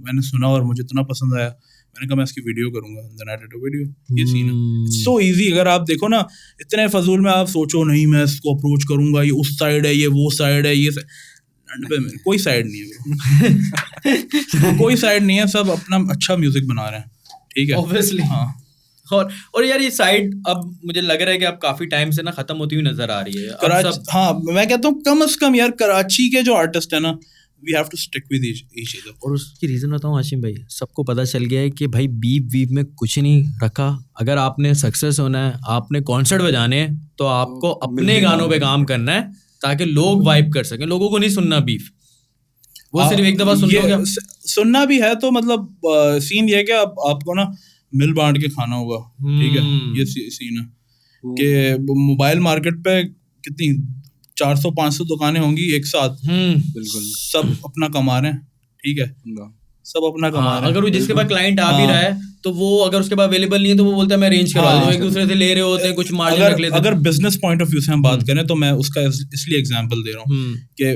मैंने सुना और मुझे इतना पसंद आया, मैंने कहा मैं इसकी वीडियो करूंगा, then I did a video. ये सीन है, सो इजी। अगर आप देखो ना, इतने फजूल में आप सोचो नहीं मैं इसको अप्रोच करूंगा, ये उस साइड है, ये वो साइड है, ये कोई साइड नहीं है कोई साइड नहीं है, सब अपना अच्छा म्यूजिक बना रहे हैं, ठीक है, ऑब्वियसली। हाँ। और यार ये साइड अब मुझे लग रहा है कि अब काफी टाइम से ना खत्म होती हुई नजर आ रही है कराची। हाँ, मैं कहता हूँ कम से कम यार कराची के जो आर्टिस्ट है ना, we have to stick with each other. और उसकी रीजन बताऊँ आशिम भाई, सबको पता चल गया है कि भाई बीफ में कुछ नहीं रखा। अगर आपने सक्सेस होना है, आपने कॉन्सर्ट बजाने हैं, तो आपको अपने गानों पे काम करना है, ताकि लोग वाइब कर सकें। लोगों को नहीं सुनना बीफ, वो सिर्फ एक दफा सुन लो। सुनना भी है तो मतलब सीन ये है कि आपको ना मिल बांट के खाना होगा, ठीक है, ये सीन है कि मोबाइल मार्केट पे कितनी 400-500 दुकानें होंगी एक साथ, बिल्कुल, सब अपना कमा रहे हैं, ठीक है, सब अपना कमा रहे हैं। अगर वो जिसके पास क्लाइंट आ भी रहा है, तो वो अगर उसके पास अवेलेबल नहीं है, तो वो बोलता है मैं अरेंज करवा दूं, एक दूसरे से ले रहे होते हैं, कुछ मार्जिन रख लेते हैं। अगर बिजनेस पॉइंट ऑफ व्यू से हम बात करें, तो मैं उसका इसलिए एग्जांपल दे रहा हूँ कि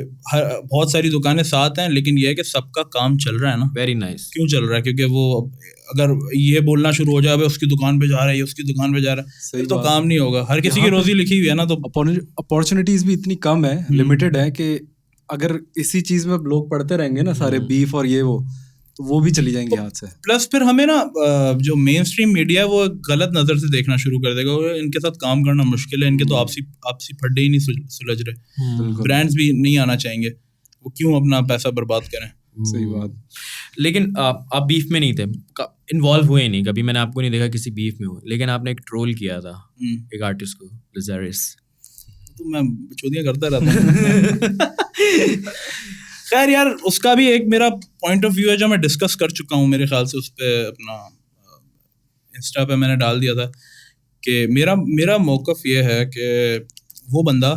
बहुत सारी दुकानें साथ हैं, लेकिन ये है कि सबका काम चल रहा है ना। Very nice. क्यों चल रहा है? क्योंकि वो अगर ये बोलना शुरू हो जाए उसकी दुकान पे जा रहा है, ये उसकी दुकान पे जा रहा है, फिर तो काम नहीं होगा। हर किसी की रोजी लिखी हुई है ना, तो अपॉर्चुनिटीज भी इतनी कम है, लिमिटेड है, कि अगर इसी चीज में लोग पढ़ते रहेंगे ना सारे बीफ और ये वो भी चली जाएंगे हाथ से। प्लस फिर हमें ना जो मेन स्ट्रीम मीडिया है वो गलत नज़र से देखना शुरू कर देगा, इनके साथ काम करना मुश्किल है, इनके तो आपसी फड्डे ही नहीं सुलझ रहे, ब्रांड्स भी नहीं आना चाहेंगे, वो क्यों अपना पैसा बर्बाद करें। सही बात। लेकिन आप बीफ में नहीं थे, इन्वॉल्व हुए नहीं कभी, मैंने आपको नहीं देखा किसी बीफ में हो, लेकिन आपने एक ट्रोल किया था एक आर्टिस्ट को, लजारिस। तो मैं चोदियां करता रहता हूँ। खैर यार, उसका भी एक मेरा पॉइंट ऑफ व्यू है जो मैं डिस्कस कर चुका हूँ, मेरे ख्याल से उस पर अपना इंस्टा पे मैंने डाल दिया था कि मेरा मौक़िफ़ ये है कि वो बंदा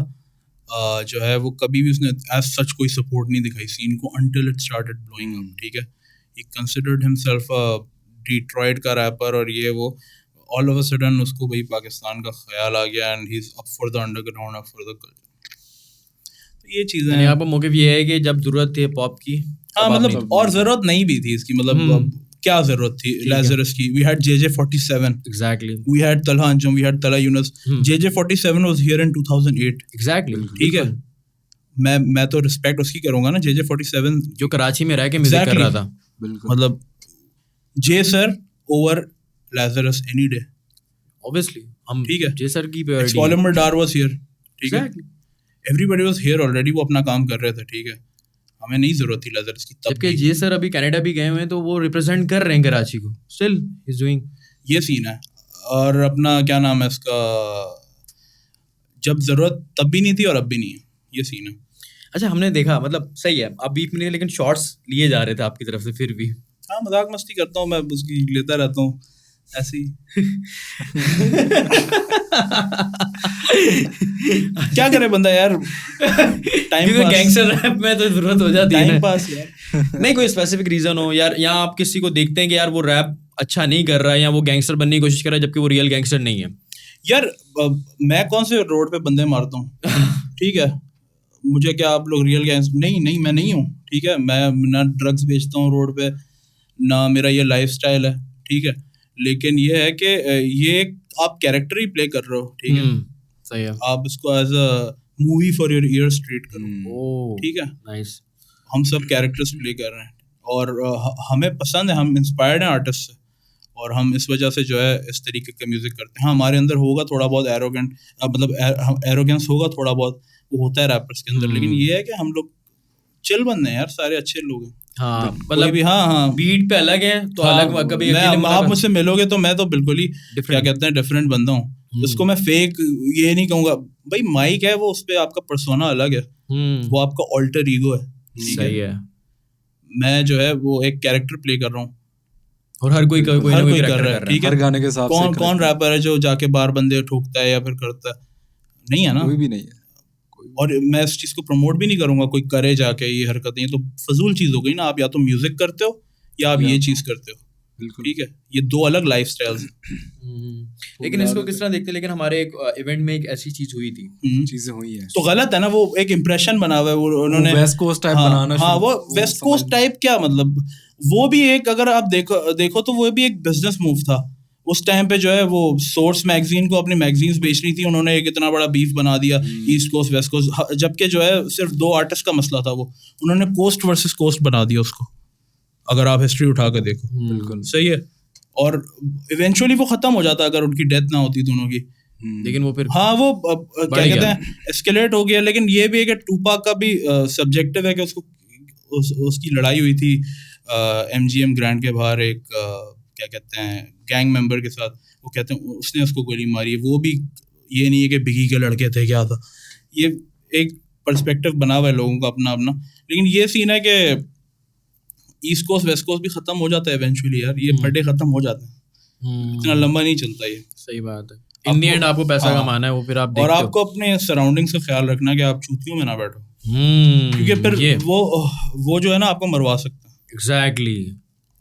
जो है वो कभी भी उसने एज सच कोई सपोर्ट नहीं दिखाई सीन को until it started blowing up, ठीक है. He considered himself a Detroit का रैपर और ये वो, all of a sudden उसको भाई पाकिस्तान का ख्याल आ गया and he's up for the underground, up for the culture. तो ये चीज़ें यानी आपका मौक़िफ़ ये है कि जब ज़रूरत थी पॉप की, हाँ मतलब और ज़रूरत नहीं भी थी इसकी, मतलब क्या ज़रूरत थी Lazarus की. We had JJ47, exactly we had Talha Anjum, we had Tala Yunus. JJ47 was here in 2008. Exactly ठीक है. मैं तो रिस्पेक्ट उसकी करूंगा ना, JJ47 जो कराची में रह के म्यूजिक कर रहा था. बिल्कुल. मतलब J sir over Lazarus any day. Obviously हम ठीक है. जे सर की priority. Excalibur Dar was here. ठीक है. Exactly. Everybody was here already, वो अपना काम कर रहे थे. ठीक है. हमें नहीं जरूरत थी Lazarus की तब. जबकि जे सर अभी कनाडा भी गए हुए हैं तो वो रिप्रेजेंट कर रहे हैं कराची को. Still he is doing. ये सीन है. और अपना क्या नाम है इसका, जब जरूरत तब भी नहीं थी और अब भी नहीं है, ये सीन है. अच्छा हमने देखा, मतलब सही है आप बीच में, लेकिन शॉर्ट्स लिए जा रहे थे आपकी तरफ से फिर भी. हाँ मजाक मस्ती करता हूँ मैं, उसकी लेता रहता हूँ ऐसी. क्या करे बंदा यार, टाइम क्योंकि गैंगस्टर रैप में तो जरूरत हो जाती है टाइम ना. पास यार. नहीं कोई स्पेसिफिक रीजन हो यार, या आप किसी को देखते हैं कि यार वो रैप अच्छा नहीं कर रहा है या वो गैंगस्टर बनने की कोशिश कर रहा है जबकि वो रियल गैंगस्टर नहीं है. यार मैं कौन से रोड पे बंदे मारता हूँ. ठीक है. मुझे क्या आप लोग रियल गैंगस्टर, नहीं मैं नहीं हूँ. ठीक है. मैं ना ड्रग्स बेचता हूँ रोड पे, ना मेरा ये लाइफस्टाइल है. ठीक है. लेकिन ये है कि ये आप कैरेक्टर ही प्ले कर रहे हो. ठीक है. सही है. आप इसको as a movie for your ears treat करो. ओह ठीक है. नाइस. हम सब कैरेक्टर्स प्ले कर रहे हैं और हमें पसंद है, हम इंस्पायर्ड हैं आर्टिस्ट से और हम इस वजह से जो है इस तरीके का म्यूजिक करते हैं. हाँ हमारे अंदर होगा थोड़ा बहुत एरोगेंट, मतलब एरोगेंस होगा थोड़ा बहुत, वो होता है रैपर्स के अंदर. लेकिन ये है कि हम लोग चिल बंदे हैं यार, सारे अच्छे लोग हैं. हाँ मतलब भी हाँ बीट पे अलग है तो हाँ, अलग कभी आप मुझसे मिलोगे तो मैं तो बिल्कुल ही क्या कहते हैं डिफरेंट बंदा हूँ. उसको मैं फेक ये नहीं कहूँगा भाई. माइक है वो, उस पे आपका पर्सोना अलग है, वो आपका ऑल्टर ईगो है. सही है. मैं जो है वो एक कैरेक्टर प्ले कर रहा हूँ और हर कोई कर रहा है. ठीक है. हर गाने के साथ कौन रैपर है जो जाके बार बंदे ठोकता है या फिर करता है? नहीं है ना, कोई भी नहीं है. और मैं इस चीज को प्रमोट भी नहीं करूंगा कोई करे जाके ये हरकतें. ये तो फजूल चीज हो गई ना. आप या तो म्यूजिक करते हो या आप ये चीज करते हो. बिल्कुल. ठीक है. ये दो अलग लाइफस्टाइल्स हैं. लेकिन इसको किस तरह देखते हैं, लेकिन हमारे एक इवेंट में एक ऐसी चीज हुई थी. चीजें हुई है तो गलत है ना, वो एक इम्प्रेशन बना हुआ है वो उन्होंने वेस्ट कोस्ट टाइप बनाना. हाँ वो वेस्ट कोस्ट टाइप क्या मतलब, वो भी एक अगर आप देखो तो वो भी एक बिजनेस मूव था उस टाइम पे. जो है वो सोर्स मैगजीन को अपनी मैगजीन्स बेचनी थी, उन्होंने एक इतना बड़ा बीफ बना दिया ईस्ट कोस्ट वेस्ट कोस्ट. जबकि जो है सिर्फ दो आर्टिस्ट का मसला था, वो उन्होंने कोस्ट वर्सेस कोस्ट बना दिया उसको, अगर आप हिस्ट्री उठा कर देखो. बिल्कुल सही है. और इवेंचुअली वो खत्म हो जाता अगर उनकी डेथ ना होती दोनों की. लेकिन वो फिर हाँ वो क्या कहते हैं एस्केलेट हो गया. लेकिन ये भी है कि टूपाक का भी सब्जेक्टिव है कि उसको उसकी लड़ाई हुई थी MGM ग्रैंड के बाहर एक क्या कहते हैं गैंग मेंबर के साथ. वो कहते हैं उसने उसको गोली मारी. वो भी ये नहीं है कि बिगी के लड़के थे, क्या था. ये एक पर्सपेक्टिव बना हुआ है लोगों का अपना अपना. लेकिन ये सीन है कि ईस्ट कोस्ट वेस्ट कोस्ट भी खत्म हो जाता है इवेंचुअली यार. ये बर्थडे खत्म हो जाता है, इतना लंबा नहीं चलता ये. सही बात है. इन दी एंड आपको पैसा कमाना है, वो फिर आप और आपको अपने सराउंडिंग से ख्याल रखना कि आप चूतियों में ना बैठो, क्योंकि फिर वो जो है ना आपको मरवा सकता है. एग्जैक्टली.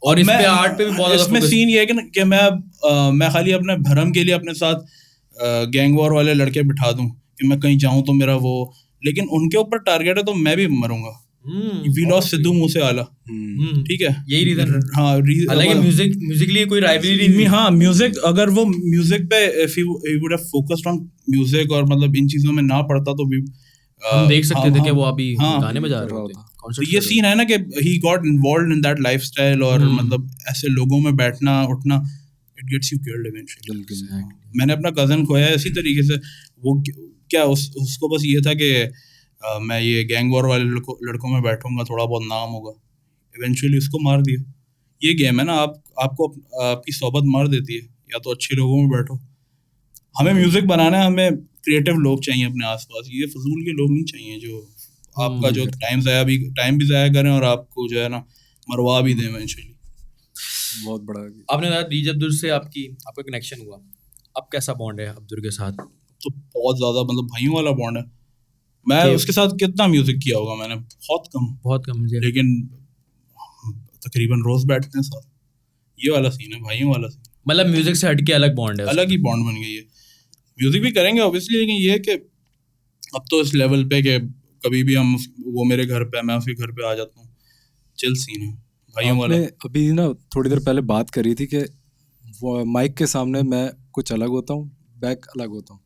और इस पे आर्ट पे भी बहुत इसमें सीन ये है कि मैं खाली अपने भरम के लिए अपने साथ गैंग वॉर वाले लड़के बिठा दूं कि मैं कहीं जाऊं तो मेरा वो, लेकिन उनके ऊपर टारगेट है तो मैं भी मरूंगा. We lost Sidhu Moosewala. ठीक है. यही रीजन. हाँ हालांकि म्यूजिकली कोई राइवलरी नहीं. हाँ म्यूजिक, अगर वो म्यूजिक पे if he would have focused on music और मतलब इन चीजों में ना पड़ता तो भी हम देख सकते थे कि वो अभी गाने बजा रहे होते. तो ये सीन है ना कि he got involved in that lifestyle और मतलब ऐसे लोगों में बैठना उठना, it gets you killed eventually. मैंने अपना कजन खोया इसी तरीके से. वो क्या उसको बस ये था कि मैं ये गैंग वॉर वाले लड़कों में बैठूंगा, थोड़ा बहुत नाम होगा. इवेंचुअली उसको मार दिया. ये गेम है ना, आपको आपकी सोबत मार देती है. या तो अच्छे लोगों में बैठो. हमें म्यूजिक बनाना है, हमें क्रिएटिव लोग चाहिए अपने आसपास. ये फजूल के लोग नहीं चाहिए जो आपका जो टाइम भी ज़ाया करें और आपको जो है ना मरवा भी दें इवेंचुअली. बहुत बड़ा। आपने कहा डीजे अब्दुल से आपका कनेक्शन हुआ, अब कैसा बॉन्ड है अब्दुल के साथ? तो बहुत ज़्यादा मतलब भाइयों वाला बॉन्ड है। मैं कि- उसके साथ कितना म्यूज़िक किया होगा मैंने, बहुत कम, मुझे लेकिन तकरीबन रोज़ बैठते हैं साथ। ये वाला सीन है, भाइयों वाला सीन। मतलब म्यूजिक से हटके अलग बॉन्ड है, अलग ही बॉन्ड बन गई है। म्यूज़िक भी करेंगे ऑब्वियसली, लेकिन ये है कि अब तो इस लेवल पे कि कभी भी वो मेरे घर पे, मैं उसके घर पे आ जाता हूँ, चिल सीन है भाइयों वाला। अभी ना थोड़ी देर पहले बात करी थी कि वो माइक के सामने मैं कुछ अलग होता हूँ, बैक अलग होता हूँ।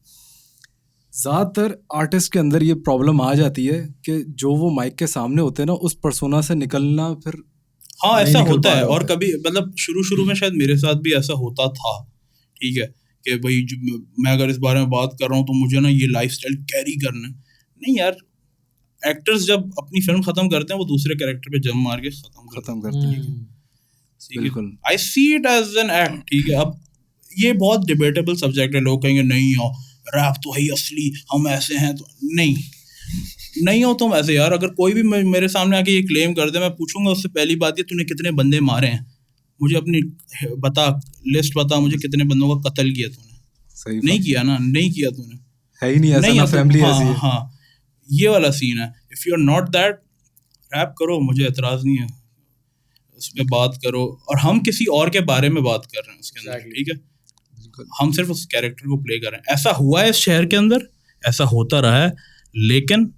ज़्यादातर आर्टिस्ट के अंदर ये प्रॉब्लम आ जाती है कि जो वो माइक के सामने होते हैं ना, उस पर्सोना से निकलना फिर हाँ नहीं ऐसा निकल होता पा है। रहा और होता है। कभी मतलब शुरू में शायद मेरे साथ भी ऐसा होता था, ठीक है, कि भाई मैं अगर इस बारे में बात कर रहा हूँ तो मुझे ना ये लाइफस्टाइल कैरी करना है। नहीं यार, एक्टर्स जब अपनी फिल्म खत्म करते हैं वो दूसरे कैरेक्टर पे जम मार के खत्म करते हैं। बिल्कुल। I see it as an act, ठीक है। अब ये बहुत डिबेटेबल सब्जेक्ट है। लोग कहेंगे नहीं हो, रैप तो है ही असली, हम ऐसे हैं। तो नहीं हो तुम ऐसे यार। अगर कोई भी मेरे सामने आके ये क्लेम कर दे, मैं पूछूंगा उससे पहली बात ये, तूने कितने बंदे मारे हैं, मुझे अपनी लिस्ट बता, मुझे कितने बंदों का कत्ल किया तूने। सही नहीं किया ना, नहीं किया तूने, है ही नहीं ऐसा ना, फैमिली ऐसी है। हाँ, ये वाला सीन है। If you are not that, rap करो, मुझे एतराज नहीं है, उस पर बात करो। और हम किसी और के बारे में बात कर रहे हैं उसके अंदर, ठीक है। हम सिर्फ उस कैरेक्टर को प्ले कर रहे हैं। ऐसा हुआ है इस शहर के अंदर, ऐसा होता रहा है, लेकिन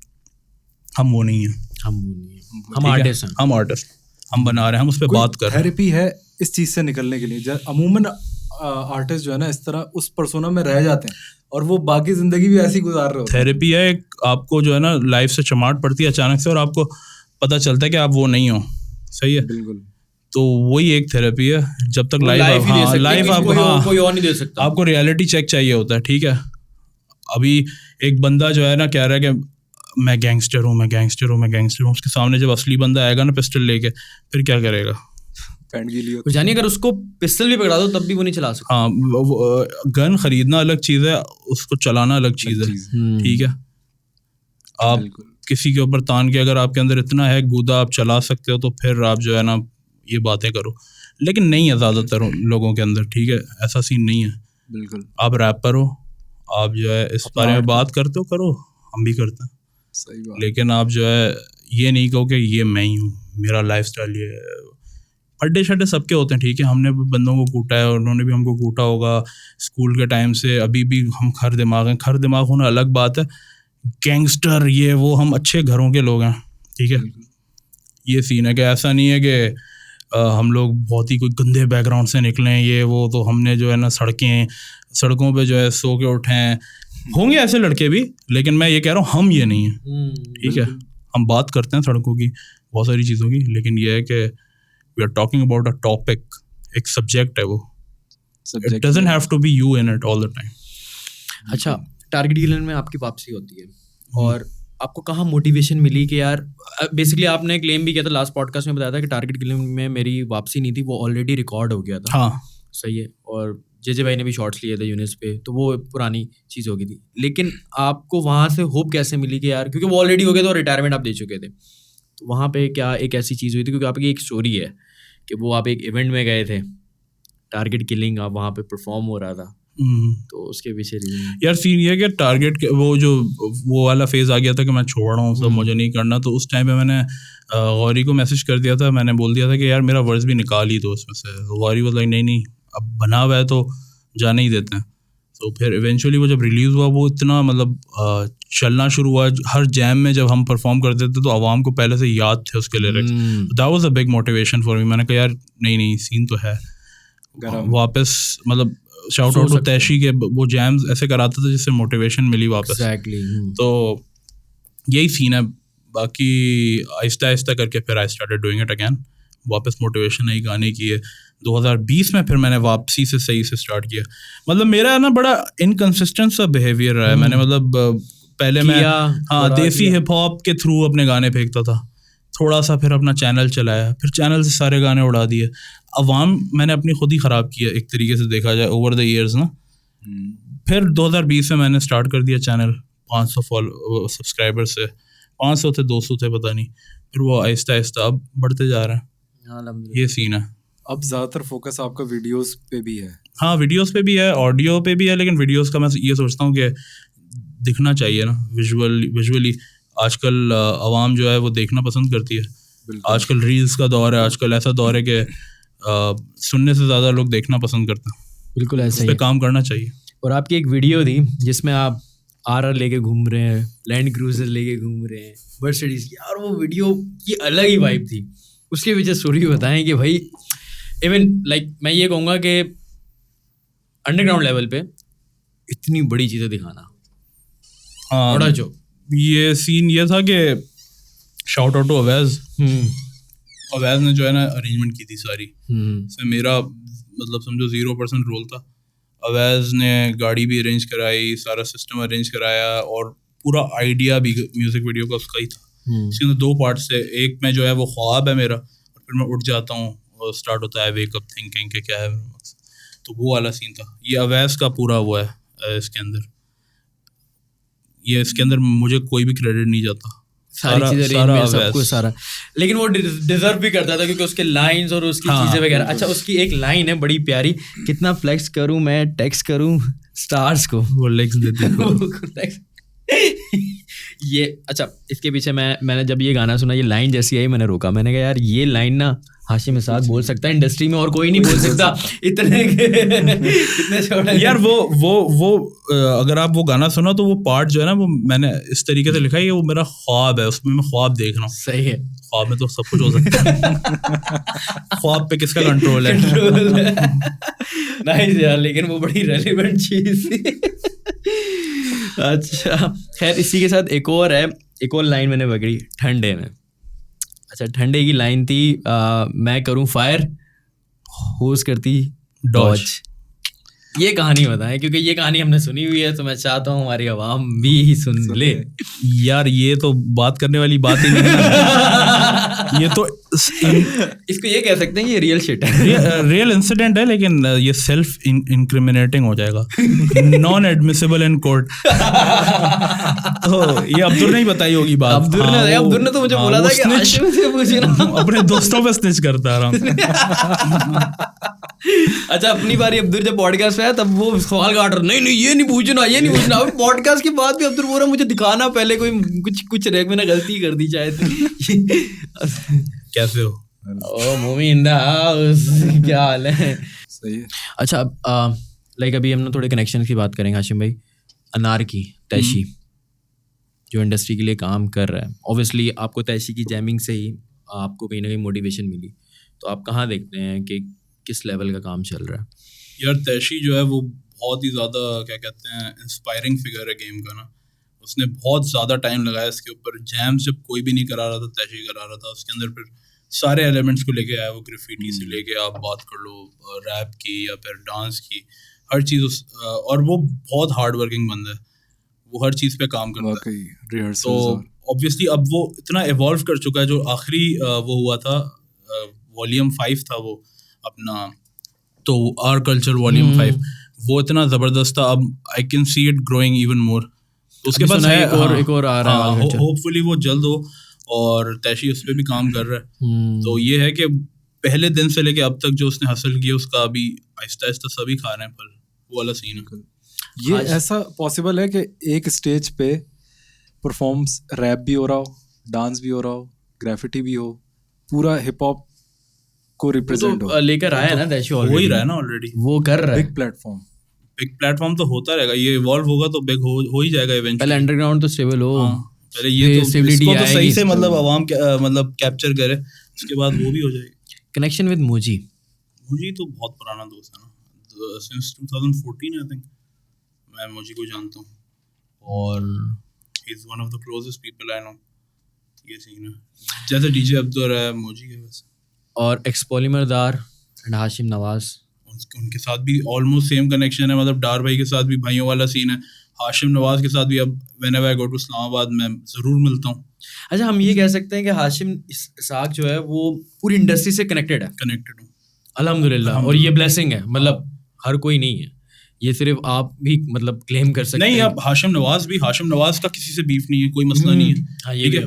हम वो नहीं है। हम आर्टिस्ट हैं, हम आर्टिस्ट, हम बना रहे हैं, हम उस पर बात कर रहे हैं। थेरेपी है इस चीज से निकलने के लिए। अमूमन आर्टिस्ट जो है ना, इस तरह उस पर्सोना में रह जाते हैं और वो बाकी जिंदगी भी ऐसी गुजार रहे होते हैं। थेरेपी है एक, आपको जो है ना लाइफ से चमाट पड़ती है अचानक से और आपको पता चलता है कि आप वो नहीं हो। सही है, बिल्कुल। तो वही एक थेरेपी है। जब तक लाइफ आपको कोई और नहीं दे सकता, आपको रियलिटी चेक चाहिए होता है, ठीक है। अभी एक बंदा जो है ना कह रहा है कि मैं गैंगस्टर हूँ, उसके सामने जब असली बंदा आएगा ना पिस्टल लेके, फिर क्या करेगा? तो जानिए अगर उसको पिस्टल भी पकड़ा दो तब भी वो नहीं चला सकता। हाँ, गन खरीदना अलग चीज़ है, उसको चलाना अलग चीज़ है, ठीक है। आप किसी के ऊपर तान के, अगर आपके अंदर इतना है गूदा, आप चला सकते हो, तो फिर आप जो है ना ये बातें करो। लेकिन नहीं है ज़्यादातर लोगों के अंदर, ठीक है, ऐसा सीन नहीं है। बिल्कुल। आप रैपर हो, आप जो है इस बारे में बात करते हो, करो, हम भी करते हैं। सही बात। लेकिन आप जो है ये नहीं कहो कि ये मैं ही हूँ, मेरा लाइफस्टाइल ये है। फड्डे शड्डे सबके होते हैं, ठीक है। हमने भी बंदों को कूटा है और उन्होंने भी हमको कूटा होगा स्कूल के टाइम से। अभी भी हम खर दिमाग हैं। खर दिमाग होना अलग बात है, गैंगस्टर ये वो, हम अच्छे घरों के लोग हैं, ठीक है। ये सीन है कि ऐसा नहीं है कि हम लोग बहुत ही कोई गंदे बैकग्राउंड से निकले हैं, ये वो। तो हमने जो है ना सड़कों पे जो है सो के उठे हैं। होंगे ऐसे लड़के भी, लेकिन मैं ये कह रहा हूँ हम ये नहीं है, ठीक है। हम बात करते हैं सड़कों की, बहुत सारी चीज़ों की, लेकिन ये है कि we are talking about a topic, एक सब्जेक्ट है वो। It doesn't have to be you in it all the time. अच्छा, टारगेट किलिंग में आपकी वापसी होती है और आपको कहाँ मोटिवेशन मिली कि यार, बेसिकली आपने क्लेम भी किया था लास्ट पॉडकास्ट में, बताया था कि टारगेट किलिंग में मेरी वापसी नहीं थी, वो ऑलरेडी रिकॉर्ड हो गया था। हाँ सही है। और जे भाई ने भी शॉर्ट्स लिए थे यूनिस पे, तो वो पुरानी चीज़ हो गई थी। लेकिन आपको वहाँ से होप कैसे मिली कि यार, क्योंकि वो ऑलरेडी हो गया था और रिटायरमेंट आप दे चुके थे, तो वहाँ पे क्या एक ऐसी चीज़ हुई थी? क्योंकि आपकी एक स्टोरी है कि वो आप एक इवेंट में गए थे, टारगेट किलिंग, आप वहाँ पे परफॉर्म हो रहा था, तो उसके पीछे यार सीन ये है कि टारगेट वो वाला फेज आ गया था कि मैं छोड़ रहा हूँ सब, मुझे नहीं करना। तो उस टाइम पे मैंने गौरी को मैसेज कर दिया था, मैंने बोल दिया था कि यार मेरा वर्ड्स भी निकाल ही दो उसमें से। गौरी वाज लाइक नहीं अब बना हुआ है तो जाने ही देते हैं। तो फिर इवेंचुअली वो जब रिलीज़ हुआ, वो इतना मतलब चलना शुरू हुआ। हर जैम में जब हम परफॉर्म करते थे तो आवाम को पहले से याद थे उसके lyrics. That was a big motivation for me. मैंने कहा यार नहीं सीन तो है वापस, मतलब शाउट आउट टू तैशी के वो जैम्स ऐसे कराता था जिससे मोटिवेशन मिली वापस। तो यही सीन है। बाकी आहिस्ता आहिस्ता करके फिर I started doing it again. वापस मोटिवेशन नई गाने की है। 2020 में फिर मैंने वापसी से सही से स्टार्ट किया। मतलब मेरा ना बड़ा इनकन्सिस्टेंट सा बिहेवियर रहा है। मैंने मतलब पहले मैं देसी हिप हॉप के थ्रू अपने गाने फेंकता था, थोड़ा सा फिर अपना चैनल चलाया, फिर चैनल से सारे गाने उड़ा दिए। अवाम मैंने अपनी खुद ही ख़राब किया एक तरीके से देखा जाए ओवर द ईयर्स ना। फिर 2020 में मैंने स्टार्ट कर दिया चैनल 500 सब्सक्राइबर से, 500 थे 200 थे पता नहीं, फिर वो आहिस्ता आहिस्ता अब बढ़ते जा रहे हैं। ये सीन है। अब ज़्यादातर फोकस आपका वीडियोस पे भी है। हाँ, वीडियोस पे भी है, ऑडियो पे भी है, लेकिन वीडियोस का मैं ये सोचता हूँ कि दिखना चाहिए ना, विजुअली। आजकल आवाम जो है वो देखना पसंद करती है। आजकल रील्स का दौर है, आजकल ऐसा दौर है कि सुनने से ज़्यादा लोग देखना पसंद करते हैं। बिल्कुल ऐसा इस ही पे है। काम करना चाहिए। और आपकी एक वीडियो थी जिसमें आप आर लेके घूम रहे हैं, लैंड क्रूजर लेके घूम रहे हैं, मर्सिडीज, यार वो वीडियो की अलग ही वाइब थी। उसके पीछे स्टोरी बताएं कि भाई इवन लाइक मैं ये कहूँगा कि अंडरग्राउंड लेवल पे इतनी बड़ी चीज़ें दिखाना हाँ, बड़ा जो ये सीन ये था कि शाउट आउट टू अवैज। अवैज ने जो है ना अरेंजमेंट की थी सारी। इसमें मेरा मतलब समझो 0% रोल था। अवैज ने गाड़ी भी अरेंज कराई, सारा सिस्टम अरेंज कराया, और पूरा आइडिया भी म्यूज़िक वीडियो का उसका ही था। उसके अंदर 2 पार्ट्स थे। एक में जो है वो ख्वाब है मेरा, और फिर मैं उठ जाता हूँ और स्टार्ट होता है वेक अप थिंकिंग के क्या है मेरा मकसद। तो वो वाला सीन था। ये अवैज का पूरा वो है इसके अंदर। ये इसके अंदर मुझे कोई भी क्रेडिट नहीं जाता, सारी चीजें सारा अरेंज, सब अवैज। कुछ सारा। लेकिन वो डिजर्व भी करता था क्योंकि उसके लाइंस और उसकी हाँ, चीजें वगैरह। अच्छा, उसकी एक लाइन है बड़ी प्यारी, कितना फ्लेक्स करूं मैं, टेक्स्ट करूं स्टार्स को, वो लेग्स देते ये अच्छा, इसके पीछे मैंने जब ये गाना सुना, ये लाइन जैसी आई, मैंने रोका, मैंने कहा यार ये लाइन ना हाशिम इसाक बोल सकता है, इंडस्ट्री में और कोई नहीं बोल सकता। इतने छोटे यार वो अगर आप वो गाना सुना तो वो पार्ट जो है ना वो मैंने इस तरीके से लिखा है कि वो मेरा ख्वाब है, उसमें मैं ख्वाब देख रहा हूँ। सही है, ख्वाब में तो सब कुछ हो सकता है। ख्वाब पे किसका कंट्रोल है? नाइस यार, लेकिन वो बड़ी रेलेवेंट चीज थी। अच्छा खैर, इसी के साथ एक और लाइन मैंने पकड़ी ठंडे में। अच्छा, ठंडे की लाइन थी मैं करूं फायर, होस करती डॉज। ये कहानी बताएं, क्योंकि ये कहानी हमने सुनी हुई है, तो मैं चाहता हूँ हमारी आवाम भी सुन ले। यार ये तो बात करने वाली बात ही नहीं है। ये तो इसको ये कह सकते हैं कि ये रियल शिट है, रियल इंसिडेंट है, लेकिन ये सेल्फ इंक्रिमिनेटिंग हो जाएगा, नॉन एडमिसिबल इन कोर्ट। तो ये अब्दुल ने ही बताई होगी बात। अब्दुल ने तो मुझे बोला था कि हाशिम से पूछना। अपने दोस्तों पे स्निच करता रहा। अच्छा, अपनी बारी अब्दुल जब पॉडकास्ट पे आया तब वो सवाल काट रहा, नहीं ये नहीं पूछना, ये नहीं पूछना। अब पॉडकास्ट के बाद भी अब्दुल बोल रहा मुझे दिखाना पहले, कोई कुछ रैक में ना गलती कर दी शायद। कैसे हो? ओ मूवी इन द हाउस, क्या हाल है? सही है। अच्छा, लाइक अभी हम ना थोड़े कनेक्शन की बात करेंगे हाशिम भाई। अनारकी तैशी जो इंडस्ट्री के लिए काम कर रहा है, ऑब्वियसली आपको तैशी की जैमिंग से ही आपको कहीं ना कहीं मोटिवेशन मिली, तो आप कहाँ देखते हैं कि किस लेवल का काम चल रहा है? यार तैशी जो है वो बहुत ही ज़्यादा क्या कहते हैं इंस्पायरिंग फिगर है गेम का ना। उसने बहुत ज़्यादा टाइम लगाया इसके ऊपर। जैम्स जब कोई भी नहीं करा रहा था, तैशी करा रहा था। उसके अंदर फिर सारे एलिमेंट्स को लेके आया वो, ग्राफिटी से लेके आप बात कर लो रैप की या फिर डांस की, हर चीज़ और वो बहुत हार्ड वर्किंग बंदा है, वो हर चीज़ पे काम करता है। तो ऑब्वियसली अब वो इतना इवॉल्व कर चुका है। जो आखिरी वो हुआ था वॉल्यूम 5 था वो अपना, तो आर कल्चर वॉल्यूम 5 वो इतना ज़बरदस्त था। अब I can see it growing even more. उसके पास है एक और आ रहा है, होपफुली वो जल्द हो, और तैशी उस पर भी काम कर रहा है। तो ये है कि पहले दिन से लेके अब तक जो उसने हासिल किया उसका अभी आहिस्ता आहिस्ता सभी खा रहे हैं फल, वो वाला सीन है। ये ऐसा पॉसिबल है कि एक स्टेज पे परफॉर्म्स रैप भी हो रहा हो, डांस भी हो रहा हो, ग्राफिटी भी हो, पूरा हिप हॉप को रिप्रेजेंट हो, लेकर आया ना तैशी, हो ही रहा है ना ऑलरेडी, वो कर रहा है। बिग प्लेटफॉर्म तो होता रहेगा, ये इवॉल्व होगा तो बिग हो ही जाएगा इवेंचुअली। पहले अंडरग्राउंड तो स्टेबल हो, पहले ये तो इसको तो सही से मतलब आवाम मतलब कैप्चर करे, उसके बाद वो भी हो जाएगी। कनेक्शन विद मोजी तो बहुत पुराना दोस्त है ना, सिंस 2014 आई थिंक मैं मोजी को जानता हूँ, और he is one of the closest people I know. ये सीन है, जैसे डीजे अब्दुल है मोजी के वैसे। और एक्सपॉलीमर दार एंड हाशिम नवाज, उनके साथ भी ऑलमोस्ट सेम कनेक्शन है। मतलब डार भाई के साथ भी भाइयों वाला सीन है, हाशिम नवाज के साथ भी अब whenever I go to Islamabad मैं ज़रूर मिलता हूँ। अच्छा, हम ये कह सकते हैं कि हाशिम इसाक जो है वो पूरी इंडस्ट्री से कनेक्टेड हूँ अल्हम्दुलिल्लाह, और ये ब्लेसिंग है। मतलब हर कोई नहीं है, ये सिर्फ आप भी मतलब क्लेम कर सकते हैं। नहीं, अब हाशिम नवाज का किसी से बीफ नहीं है, कोई मसला नहीं है। हाँ, ये भी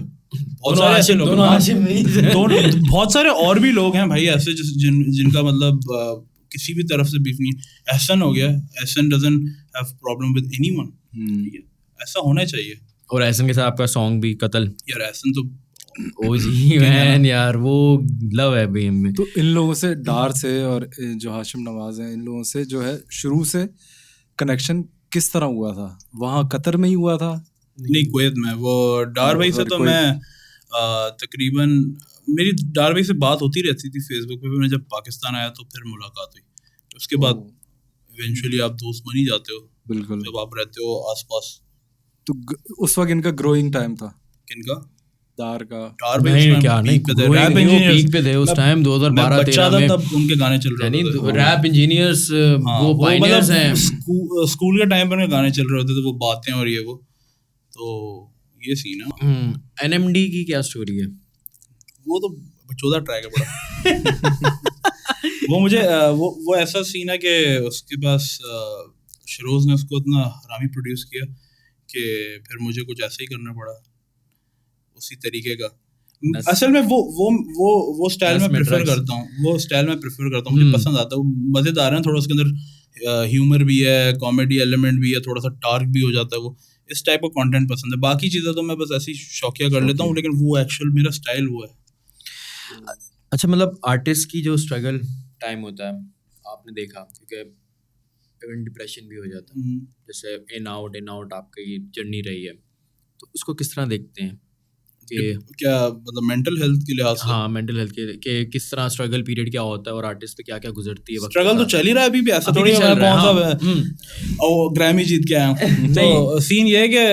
बहुत सारे ऐसे लोग दोनों हाँ, हाशिम नहीं थे। दोनों बहुत सारे और भी लोग हैं भाई ऐसे जिनका मतलब किसी भी तरफ से बीफ नहीं। एहसन हो गया, Ehsan doesn't have problem with anyone, ठीक है, ऐसा होना चाहिए। और एहसन के साथ आपका सॉन्ग भी कत्ल, यार एहसन तो ओ जी मैन यार, वो लव है बीएम में। तो इन लोगों से, डार से और जो हाशिम नवाज हैं, इन लोगों से जो है शुरू से कनेक्शन किस तरह हुआ था? वहाँ कतर में ही हुआ था? नहीं, कुवैत में। वो डार भाई से तो मैं तकरीबन मेरी डार भाई से बात होती रहती थी फेसबुक पे। मैं जब पाकिस्तान आया तो फिर मुलाकात हुई। उसके बाद इवेंचुअली आप दोस्त बन ही जाते हो बिल्कुल, जब आप रहते हो आसपास। तो उस वक्त इनका ग्रोइंग टाइम था, किनका? डार का। डार भाई नहीं उस time क्या नहीं, peak पे थे, growing rap नहीं, वो engineers। पीक पे थे उस मैं- टाइम मैं 2012-13 बच्चा था में। तब उनके गाने चल रहे यानी होते थे। रैप इंजीनियर्स हाँ, वो पायनियर्स मतलब हैं। स्कूल के टाइम पर उनके गाने चल रहे होते थे, वो बातें और ये वो, तो ये सीन है। एनएमडी की क्या स्टोरी है? वो तो 14 ट्रैक है बड़ा। वो मुझे वो ऐसा सीन है कि उसके पास शरोज ने उसको इतना हरामी प्रोड्यूस किया कि फिर मुझे कुछ ऐसा ही करना पड़ा उसी तरीके का। असल में वो स्टाइल में प्रेफर करता हूँ, वो स्टाइल में प्रेफर करता हूँ, मुझे पसंद आता है। वो मज़ेदार है, थोड़ा उसके अंदर ह्यूमर भी है, कॉमेडी एलिमेंट भी है, थोड़ा सा डार्क भी हो जाता है। वो इस टाइप का कंटेंट पसंद है। बाकी चीज़ें तो मैं बस ऐसी शौकिया कर लेता हूँ, लेकिन वो एक्चुअल मेरा स्टाइल वो है। अच्छा, मतलब आर्टिस्ट की जो स्ट्रगल टाइम होता है, आपने देखा, क्योंकि इवन डिप्रेशन भी हो जाता है, जैसे इन आउट आपकी ये जर्नी रही है, तो उसको किस तरह देखते हैं कि क्या मतलब मेंटल हेल्थ के लिहाज से? हाँ, मेंटल हेल्थ के किस तरह स्ट्रगल पीरियड क्या होता है और आर्टिस्ट पे क्या क्या गुजरती है वक्त के स्ट्रगल तो साथ? चल ही रहा है अभी भी, ऐसा अभी थोड़ी भी है चल रहा है, कौन हाँ। सा और ग्रैमी जीत के आया हूँ। तो सीन ये है कि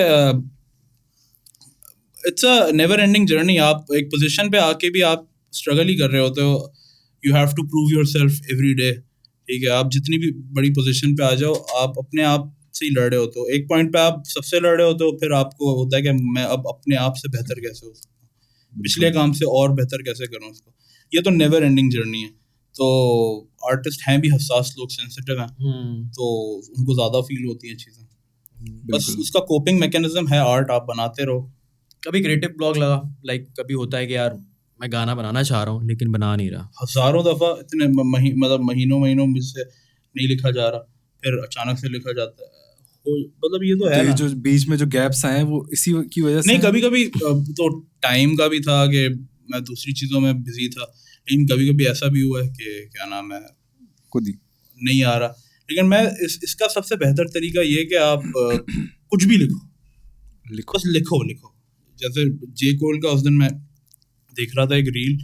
it's a never ending journey. आप एक पोजीशन पे आके भी आप स्ट्रगल ही कर रहे होते हो। You have to prove yourself every day, ठीक है। आप जितनी भी बड़ी पोजीशन पे आ जाओ, आप अपने आप से ही लड़ रहे होते हो। एक पॉइंट पे आप सबसे लड़ रहे होते हो, फिर आपको होता है कि मैं अब अपने आप से बेहतर कैसे हो सकता हूँ, पिछले काम से और बेहतर कैसे करूँ उसको। ये तो नेवर एंडिंग जर्नी है। तो आर्टिस्ट हैं भी हसास लोग, सेंसिटिव हैं, तो उनको ज़्यादा फील होती हैं चीज़ें। बस उसका कोपिंग मैकेनिज्म है आर्ट, आप बनाते रहो। कभी क्रिएटिव ब्लॉक लगा, लाइक कभी होता है कि यार मैं गाना बनाना चाह रहा हूँ लेकिन बना नहीं रहा? हज़ारों दफ़ा, इतने मतलब महीनों मुझसे नहीं लिखा जा रहा, फिर अचानक से लिखा जाता है। मतलब ये तो है तो ये ना। जो बीच में जो गैप्स आए हैं वो इसी की वजह से नहीं, हैं? कभी कभी तो टाइम का भी था कि मैं दूसरी चीज़ों में बिजी था, लेकिन कभी कभी ऐसा भी हुआ है कि क्या नाम है, खुद ही नहीं आ रहा। लेकिन मैं इसका सबसे बेहतर तरीका ये कि आप कुछ भी लिखो, बस लिखो। जैसे जे कोल का उस दिन मैं देख रहा था एक रील,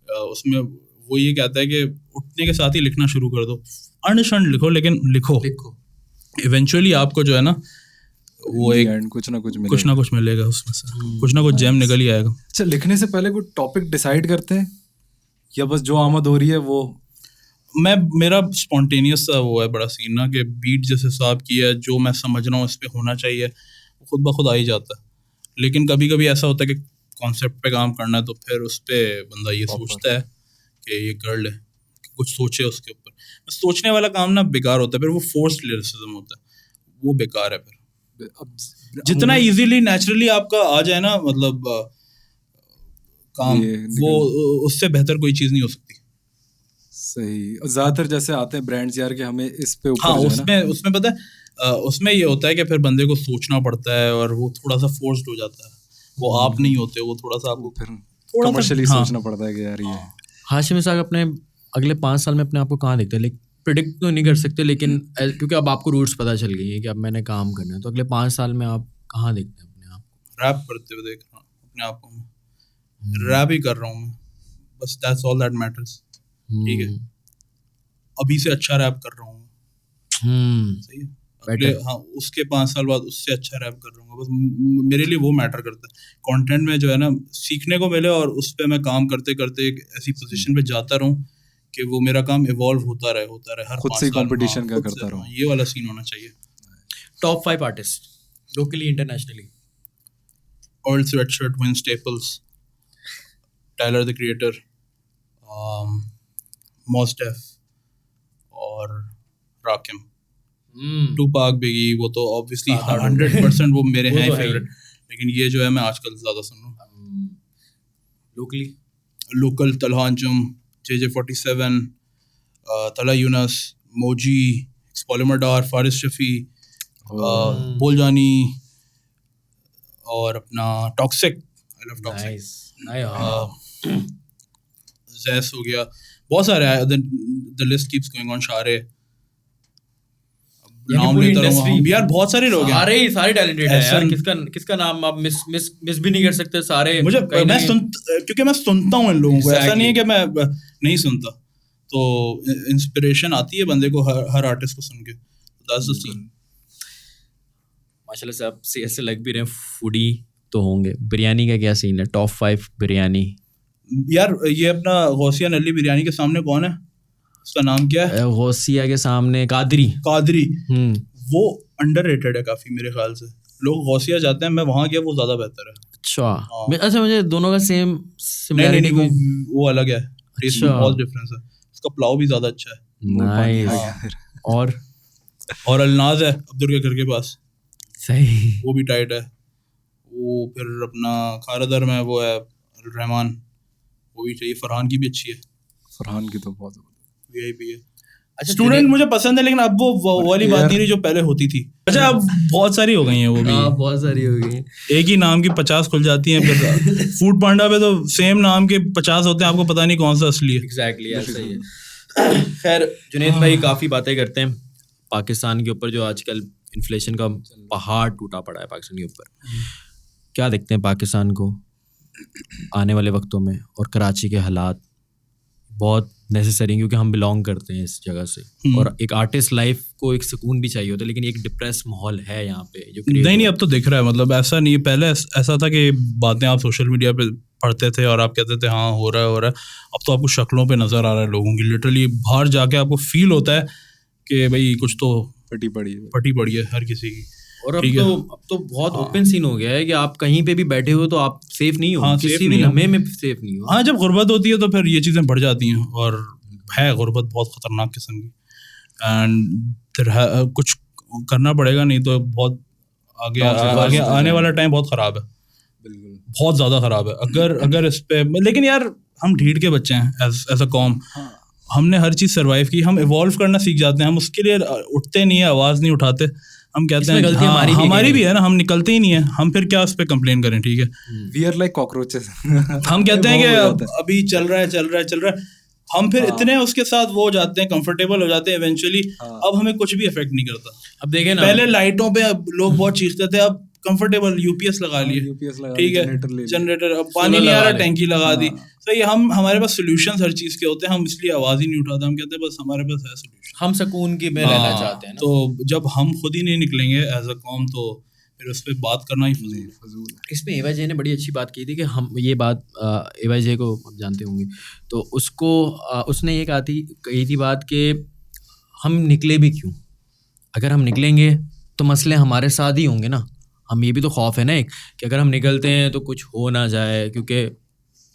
उसमें वो ये कहता है कि उठने के साथ ही लिखना शुरू कर दो। अनशन लिखो, लेकिन लिखो। इवेंचुअली आपको जो है ना वो एक कुछ ना कुछ मिलेगा उसमें से, कुछ ना कुछ जेम निकल ही आएगा। अच्छा, लिखने से पहले कोई टॉपिक डिसाइड करते हैं या बस जो आमद हो रही है वो? मेरा स्पॉन्टेनियस सा वो है बड़ा सीन ना, कि बीट जिस हिसाब की है, जो मैं समझ रहा हूँ इस पे होना चाहिए, वो खुद ब खुद आ ही जाता है। लेकिन कभी कभी ऐसा होता है कि कॉन्सेप्ट पे काम करना है, तो फिर उस पर बंदा ये सोचता है कि ये कर ले, कुछ सोचे उसके ऊपर। सोचने वाला काम ना बेकार होता है, फिर वो फोर्स्ड लिरिसिज्म होता है, वो बेकार है। फिर जितना इजीली नेचुरली आपका आ जाए ना, मतलब काम, वो उससे बेहतर कोई चीज़ नहीं हो सकती। सही। ज्यादातर जैसे आते हैं ब्रांड्स यार कि हमें इस पे ऊपर, हाँ, उसमें पता है, उसमें ये होता है कि फिर बंदे को सोचना पड़ता है और वो थोड़ा सा फोर्स्ड हो जाता है। वो आप नहीं होते, वो थोड़ा सा आपको फिर कमर्शियली सोचना पड़ता है कि यार ये। हाशिम इसाक अपने अगले 5 साल में अपने आप को कहाँ देखते हैं? लाइक प्रिडिक्ट तो नहीं कर सकते, लेकिन क्योंकि अब आपको रूट्स पता चल गई है कि अब मैंने काम करना है, तो अगले 5 साल में आप कहाँ देखते हैं अपने आप को? रैप करते हुए देख रहा हूँ अपने आप को। रैप ही कर रहा हूँ मैं, बस दैट्स ऑल दैट मैटर्स। ठीक है, अभी से अच्छा रैप कर रहा हूँ, सही है। अगले उसके 5 साल बाद उससे अच्छा रैप कर रहा हूँ। बस मेरे लिए वो मैटर करता है। कंटेंट में जो है ना सीखने को मिले, और उस पर मैं काम करते करते एक ऐसी पोजीशन पे जाता रहूँ कि वो मेरा काम इवॉल्व होता रहे हर खुद से कंपटीशन का करता रहूँ। ये वाला सीन होना चाहिए। Top 5 artist locally internationally? Earl Sweatshirt, Vince Staples, Tyler the Creator, Mos Def और Rakim। Tupac, Biggie, वो तो ऑब्वियसली 100% वो मेरे हैं फेवरेट, लेकिन ये जो है मैं आजकल ज़्यादा सुन रहा हूँ। लोकली लोकल तलहांचम, JJ47, तला यूनस, मोजी, एक्सपोलिमरडार, फारिस शफी, बोलजानी और अपना toxic, I love toxic, nice जैस हो गया, बहुत सारे हैं, the list keeps going on, शारे, नाम लेता रहूंगा यार, बहुत सारे लोग हैं, सारे टैलेंटेड हैं यार, किसका नाम आप मिस भी नहीं कर सकते, सारे मुझे क्योंकि मैं सुनता हूँ इन लोगों को, ऐसा नहीं है कि मैं नहीं सुनता, तो इंस्पिरेशन आती है बंदे को हर आर्टिस्ट को सुन के, दैट्स द सीन। माशाल्लाह से आप ऐसे लग भी रहे हैं फूडी तो होंगे। बिरयानी का क्या सीन है, टॉप 5 बिरयानी? यार ये अपना गौसिया नली बिरयानी के सामने कौन है, उसका नाम क्या है? गौसिया के सामने कादरी। वो अंडररेटेड है काफी मेरे ख्याल से, लोग गौसिया जाते हैं, मैं वहाँ गया, वो ज्यादा बेहतर है। अच्छा मुझे दोनों का सेम सिमिलरिटी नहीं, वो अलग है, टेस्ट में बहुत डिफरेंस है, उसका पुलाव भी ज्यादा अच्छा है। नाइस। और अलनाज है अब्दुल के घर के पास, सही, वो भी टाइट है। वो फिर अपना खारदर में वो है रहमान, वो भी चाहिए। फरहान की भी अच्छी है, फरहान की तो बहुत VIP है। अच्छा, स्टूडेंट मुझे पसंद है, लेकिन अब वो वाली बात नहीं रही जो पहले होती थी। अच्छा, अब बहुत सारी हो गई हैं, वो भी बहुत सारी हो गई, एक ही नाम की 50 खुल जाती हैं। फिर फूड पांडा पे तो सेम नाम के 50 होते हैं, आपको पता नहीं कौन सा असली है। एग्जैक्टली यार, सही है। खैर जुनैद भाई काफ़ी बातें करते हैं पाकिस्तान के ऊपर, जो आजकल इन्फ्लेशन का पहाड़ टूटा पड़ा है पाकिस्तान के ऊपर। क्या देखते हैं पाकिस्तान को आने वाले वक्तों में, और कराची के हालात बहुत नेसेसरी, क्योंकि हम बिलोंग करते हैं इस जगह से, और एक आर्टिस्ट लाइफ को एक सुकून भी चाहिए होता है, लेकिन एक डिप्रेस माहौल है यहाँ पे जो नहीं, अब तो दिख रहा है, मतलब ऐसा नहीं, पहले ऐसा था कि बातें आप सोशल मीडिया पे पढ़ते थे और आप कहते थे हाँ हो रहा है, अब तो आपको शक्लों पे नजर आ रहा है लोगों की, लिटरली बाहर जाके आपको फील होता है कि भाई कुछ तो फटी पड़ी है हर किसी की। और अब तो बहुत ओपन सीन हो गया है कि आप कहीं पे भी बैठे हो तो आप सेफ नहीं हो, किसी भी लम्हे में सेफ नहीं हो। हाँ, जब गुर्बत होती है तो फिर ये चीज़ें बढ़ जाती हैं, और है गुर्बत बहुत खतरनाक किस्म की, एंड फिर कुछ करना पड़ेगा, नहीं तो बहुत आगे आने वाला टाइम बहुत ख़राब है, बहुत ज़्यादा ख़राब है। अगर इस पे, लेकिन यार हम ढीठ के बच्चे हैं एज अ कॉम, हमने हर चीज़ सर्वाइव की, हम इवॉल्व करना सीख जाते हैं, हम उसके लिए उठते नहीं है, आवाज़ नहीं उठाते, हम कहते हैं गलती हमारी भी है ना, हम निकलते ही नहीं है, हम फिर क्या उस पर कंप्लेन करें, ठीक है? We are like cockroaches. हम कहते हैं कि अभी चल रहा है, हम फिर इतने उसके साथ वो हो जाते हैं, कंफर्टेबल हो जाते हैं इवेंचुअली, अब हमें कुछ भी इफेक्ट नहीं करता। अब देखें ना, पहले लाइटों पे लोग बहुत चीखते थे, अब कंफर्टेबल UPS लगा लिए, ठीक है, जनरेटर, अब पानी नहीं आ रहा, टैंकी लगा दी, सही। हमारे पास सोल्यूशन हर चीज के होते हैं, हम इसलिए आवाज ही नहीं उठाते, हम कहते हैं बस हमारे पास है सोल्यूशन, हम सुकून की में रहना चाहते हैं ना। तो जब हम खुद ही नहीं निकलेंगे एज अ कॉम, तो फिर उस पर बात करना ही फजूल है। इसमें AYJ ने बड़ी अच्छी बात की थी कि हम ये बात, AYJ को आप जानते होंगे, तो उसने ये कही थी बात कि हम निकले भी क्यों, अगर हम निकलेंगे तो मसले हमारे साथ ही होंगे ना। हम ये भी तो खौफ है ना एक, कि अगर हम निकलते हैं तो कुछ हो ना जाए, क्योंकि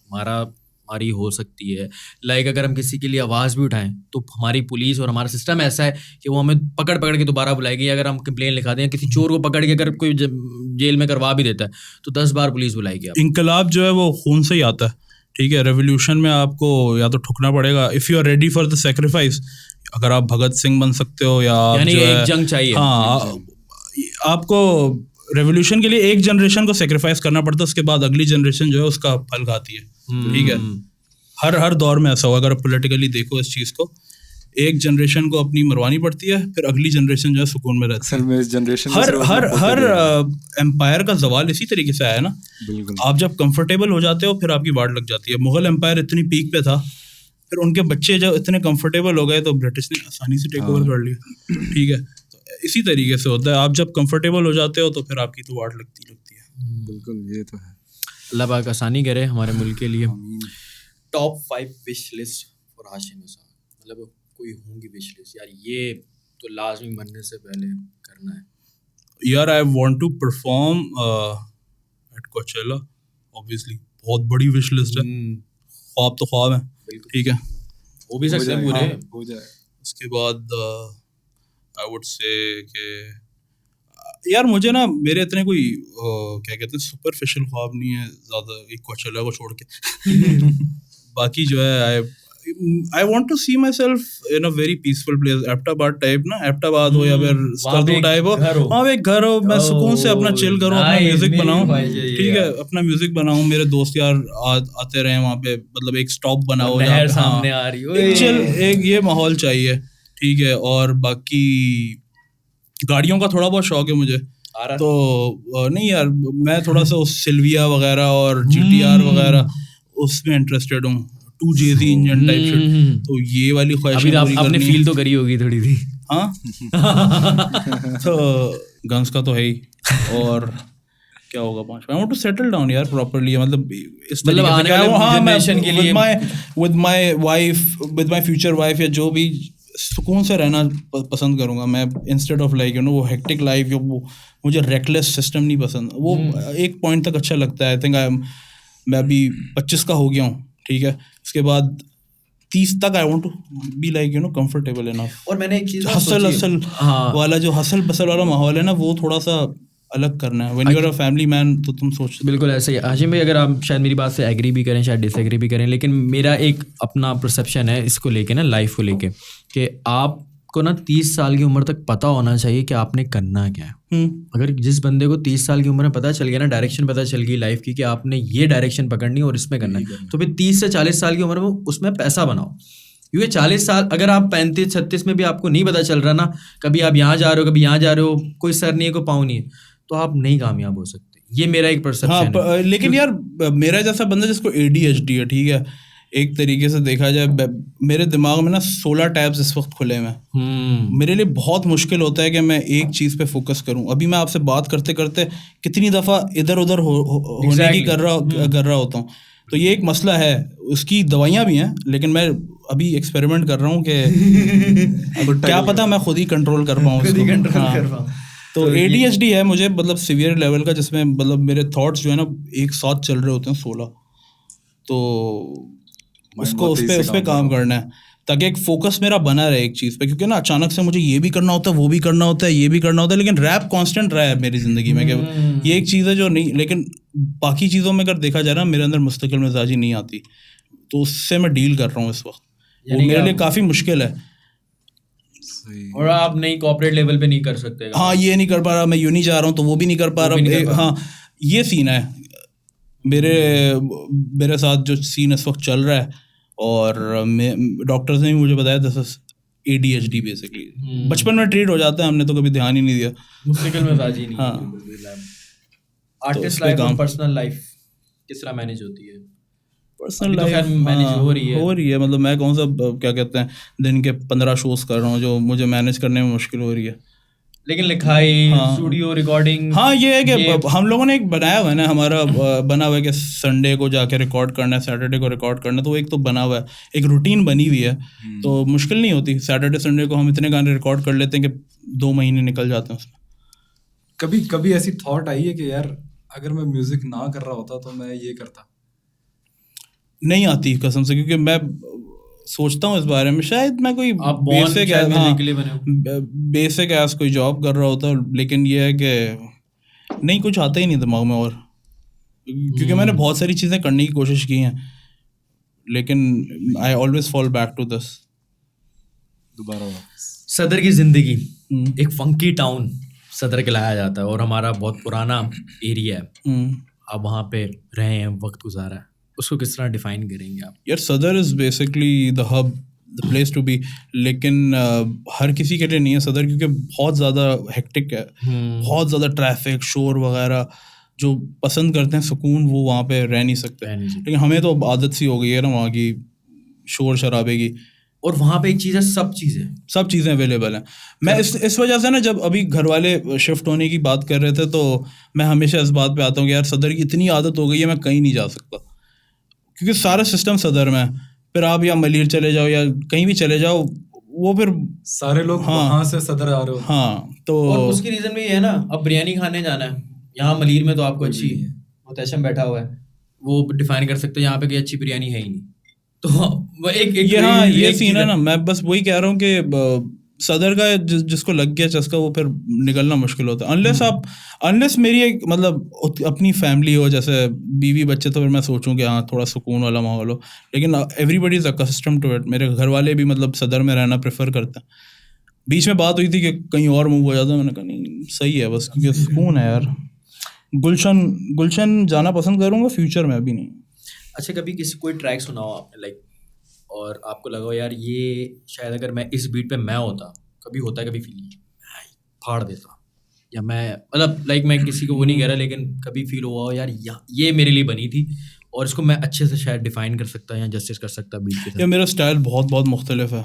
हमारी हो सकती है, लाइक अगर हम किसी के लिए आवाज़ भी उठाएं तो हमारी पुलिस और हमारा सिस्टम ऐसा है कि वो हमें पकड़ के दोबारा बुलाएगी। अगर हम कंप्लेन लिखाते हैं, किसी चोर को पकड़ के अगर कोई जेल में करवा भी देता है तो 10 बार पुलिस बुलाएगी। इंकलाब जो है वो खून से ही आता है, ठीक है? रेवोल्यूशन में आपको या तो ठुकना पड़ेगा, if you are ready for the sacrifice, अगर आप भगत सिंह बन सकते हो, या यानी एक जंग चाहिए। हाँ, आपको रेवोल्यूशन के लिए एक जनरेशन को सेक्रीफाइस करना पड़ता है, उसके बाद अगली जनरेशन जो है उसका फल खाती है, ठीक है? हर दौर में ऐसा हुआ, अगर पॉलिटिकली देखो इस चीज़ को, एक जनरेशन को अपनी मरवानी पड़ती है, फिर अगली जनरेशन जो है सुकून में रहती है। हर एम्पायर का जवाल इसी तरीके से आया ना। आप जब कंफर्टेबल हो जाते हो फिर आपकी वार्ड लग जाती है। मुगल एम्पायर इतनी पीक पे था, फिर उनके बच्चे जब इतने कंफर्टेबल हो गए तो ब्रिटिश ने आसानी से टेक ओवर कर लिया, ठीक है? तो इसी तरीके से होता है, आप जब कंफर्टेबल हो जाते हो तो फिर आपकी तो वार्ड लगती है। बिल्कुल, ये तो है। अल्लाह पाक आसानी करे हमारे मुल्क के लिए। Top 5 wish list for Hashim Nisar, मतलब कोई होंगी विश लिस्ट, यार ये तो लाजमी बनने से पहले करना है। यार I want to perform at Coachella, obviously बहुत बड़ी विश लिस्ट है। ख्वाब तो ख्वाब है, ठीक है, हो भी सकते हैं पूरे, हो जाए। उसके बाद आई वुड से कि यार मुझे ना मेरे इतने कोई क्या कहते हैं सुपरफिशियल ख्वाब नहीं है ज़्यादा, एक कोचेला को छोड़ के बाकी जो है I want to see myself in a very peaceful place, Abbottabad type ना, एबटाबाद हो या फिर स्कर्दू टाइप हो, वहाँ पे एक घर हो, मैं सुकून से अपना चिल करूँ, अपना म्यूजिक बनाऊँ, ठीक है, अपना म्यूजिक बनाऊँ, मेरे दोस्त यार आते रहे वहाँ पे, मतलब एक स्टॉप बनाओ, नहर सामने आ रही हो, एक चिल, एक ये माहौल चाहिए, ठीक है। और बाकी गाड़ियों का थोड़ा बहुत शौक है मुझे, तो नहीं यार मैं थोड़ा सा उस सिल्विया वगैरह और GTR वगैरह उसमें इंटरेस्टेड हूँ, 2JZ इंजन टाइप शिट, तो ये वाली ख्वाहिश अभी आपने फील तो करी होगी थोड़ी सी। हाँ तो गन्स का तो है ही, और क्या होगा 5 I want to settle down यार प्रॉपर्ली, मतलब इस मतलब आने वाले जनरेशन के लिए with my wife, with my future wife, या जो भी सुकून से रहना पसंद करूंगा मैं, इंस्टेड ऑफ लाइक वो हेक्टिक लाइफ, वो मुझे रेकलेस सिस्टम नहीं पसंद, वो एक पॉइंट तक अच्छा लगता है। आई थिंक मैं अभी 25 का हो गया हूँ, ठीक है, उसके बाद 30 तक I want to be like comfortable enough. और मैंने एक चीज हसल वाला जो हसल बसल वाला माहौल है ना, वो थोड़ा सा अलग करना है। When you are a family man तो तुम सोच, बिल्कुल ऐसे ही। हाशिम भाई, अगर आप शायद मेरी बात से एग्री भी करें, शायद डिसएग्री भी करें, लेकिन मेरा एक अपना परसेप्शन है इसको लेके ना, लाइफ को लेके, कि आपको ना 30 साल की उम्र तक पता होना चाहिए कि आपने करना क्या है। अगर जिस बंदे को 30 साल की उम्र में पता चल गया ना, डायरेक्शन पता चल गई लाइफ की, कि आपने ये डायरेक्शन पकड़नी है और इसमें करना है, तो फिर 30 से 40 साल की उम्र में उसमें पैसा बनाओ। क्योंकि 40 साल अगर आप 35-36 में भी आपको नहीं पता चल रहा ना, कभी आप यहाँ जा रहे हो, कभी यहाँ जा रहे हो, कोई सर नहीं है, कोई पाँव नहीं है, तो आप नहीं कामयाब हो सकते। ये मेरा एक परसेप्शन है। लेकिन यार मेरा जैसा बंदा जिसको ADHD है, ठीक है, एक तरीके से देखा जाए, मेरे दिमाग में ना 16 टैब्स इस वक्त खुले हुए हैं। मेरे लिए बहुत मुश्किल होता है कि मैं एक चीज़ पे फोकस करूं। अभी मैं आपसे बात करते करते कितनी दफ़ा इधर उधर होने की कर रहा होता हूँ, तो ये एक मसला है। उसकी दवाइयाँ भी हैं, लेकिन मैं अभी एक्सपेरिमेंट कर रहा हूँ कि क्या पता मैं खुद ही कंट्रोल कर पाऊँ। तो ADHD है मुझे, मतलब सीवियर लेवल का, जिसमें मतलब मेरे थॉट्स जो है ना एक साथ चल रहे होते हैं 16, तो उसको उस पर काम करना है ताकि एक फोकस मेरा बना रहे एक चीज़ पे। क्योंकि ना अचानक से मुझे ये भी करना होता है, वो भी करना होता है, ये भी करना होता है, लेकिन रैप कांस्टेंट रहा है मेरी ज़िंदगी में कि ये एक चीज़ है जो नहीं, लेकिन बाकी चीज़ों में अगर देखा जाए ना, मेरे अंदर मुस्तकिल मिजाजी नहीं आती, तो उससे मैं डील कर रहा हूँ इस वक्त, वो मेरे लिए काफ़ी मुश्किल है। और आप नहीं कॉर्पोरेट लेवल पे नहीं कर सकते। हाँ, ये नहीं कर पा रहा, मैं यूनी जा रहा हूँ तो वो भी नहीं कर पा रहा। हाँ, ये सीन है मेरे साथ, जो सीन इस वक्त चल रहा है। और डॉक्टर्स ने भी मुझे बताया दिस इज ADHD बेसिकली। बचपन में ट्रीट हो जाता है, हमने तो कभी ध्यान ही नहीं दिया। मुश्किल में बाजी नहीं। हाँ, आर्टिस्ट लाइफ और पर्सनल लाइफ किस तरह मैनेज होती है? पर्सनल लाइफ मैनेज हो रही है, मतलब मैं कौन सा क्या कहते हैं दिन के 15 शोज कर रहा हूँ जो मुझे मैनेज करने में मुश्किल हो रही है। लेकिन लिखाई, स्टूडियो रिकॉर्डिंग, हाँ ये है कि हम लोगों ने एक बनाया हुआ है ना, हमारा बना हुआ है कि संडे को जाके रिकॉर्ड करना है, सैटरडे को रिकॉर्ड करना है, तो एक तो बना हुआ है, एक रूटीन बनी हुई है, तो मुश्किल नहीं होती। सैटरडे संडे को हम इतने गाने रिकॉर्ड कर लेते हैं कि 2 महीने निकल जाते हैं उसमें। कभी ऐसी थॉट आई है कि यार अगर मैं म्यूजिक ना कर रहा होता तो मैं ये करता? नहीं आती कसम से, क्योंकि मैं सोचता हूँ इस बारे में, शायद मैं कोई बेसिक एस कोई जॉब कर रहा होता, लेकिन ये है कि नहीं, कुछ आता ही नहीं दिमाग में। और क्योंकि मैंने बहुत सारी चीज़ें करने की कोशिश की हैं, लेकिन I always fall back to this दोबारा। सदर की ज़िंदगी एक फंकी टाउन सदर कहलाया जाता है, और हमारा बहुत पुराना एरिया है, आप वहाँ पे रहे हैं, वक्त गुजारा है, उसको किस तरह डिफाइन करेंगे आप? यार Saddar is basically the hub, the place to be, लेकिन हर किसी के लिए नहीं है सदर, क्योंकि बहुत ज़्यादा हेक्टिक है, बहुत ज़्यादा ट्रैफिक, शोर वगैरह। जो पसंद करते हैं सुकून, वो वहाँ पे रह नहीं सकते, लेकिन हमें तो आदत सी हो गई है ना वहाँ की शोर शराबे की। और वहाँ पे एक चीज़ है, सब चीज़ें अवेलेबल हैं। मैं इस वजह से ना, जब अभी घर वाले शिफ्ट होने की बात कर रहे थे, तो मैं हमेशा इस बात पे आता हूँ कि यार सदर की इतनी आदत हो गई है, मैं कहीं नहीं जा सकता, क्योंकि सारा सिस्टम सदर में है। फिर आप या मलीर चले जाओ या कहीं भी चले जाओ, वो फिर सारे लोग वहाँ से सदर आ रहे हो। हाँ, तो और उसकी रीज़न भी है ना, अब बिरयानी खाने जाना है, यहाँ मलीर में तो आपको अच्छी मुतशम बैठा हुआ है, वो डिफाइन कर सकते हो यहाँ पे कोई अच्छी बिरयानी है ही नहीं। तो वो एक ये सीन है ना, मैं बस वही कह रहा हूँ कि सदर का जिसको लग गया चस्का वो फिर निकलना मुश्किल होता है अनलेस मेरी एक मतलब अपनी फैमिली हो, जैसे बीवी बच्चे, तो फिर मैं सोचूं कि हाँ थोड़ा सुकून वाला माहौल हो, लेकिन everybody is accustomed to it. मेरे घर वाले भी मतलब सदर में रहना प्रेफर करते हैं। बीच में बात हुई थी कि कहीं और मूव हो जाता, मैंने कहा नहीं सही है बस, क्योंकि सुकून है यार। गुलशन जाना पसंद करूँगा फ्यूचर में, अभी नहीं। अच्छा, कभी किसी कोई ट्रैक सुना हो आपने लाइक, और आपको लगा हो यार ये शायद अगर मैं इस बीट पे मैं होता, कभी होता है कभी फील फाड़ देता, या मैं मतलब लाइक मैं किसी को वो नहीं कह रहा, लेकिन कभी फील हुआ हो यार ये मेरे लिए बनी थी और इसको मैं अच्छे से शायद डिफाइन कर सकता या जस्टिस कर सकता बीट के साथ? या मेरा स्टाइल बहुत मुख्तलिफ है,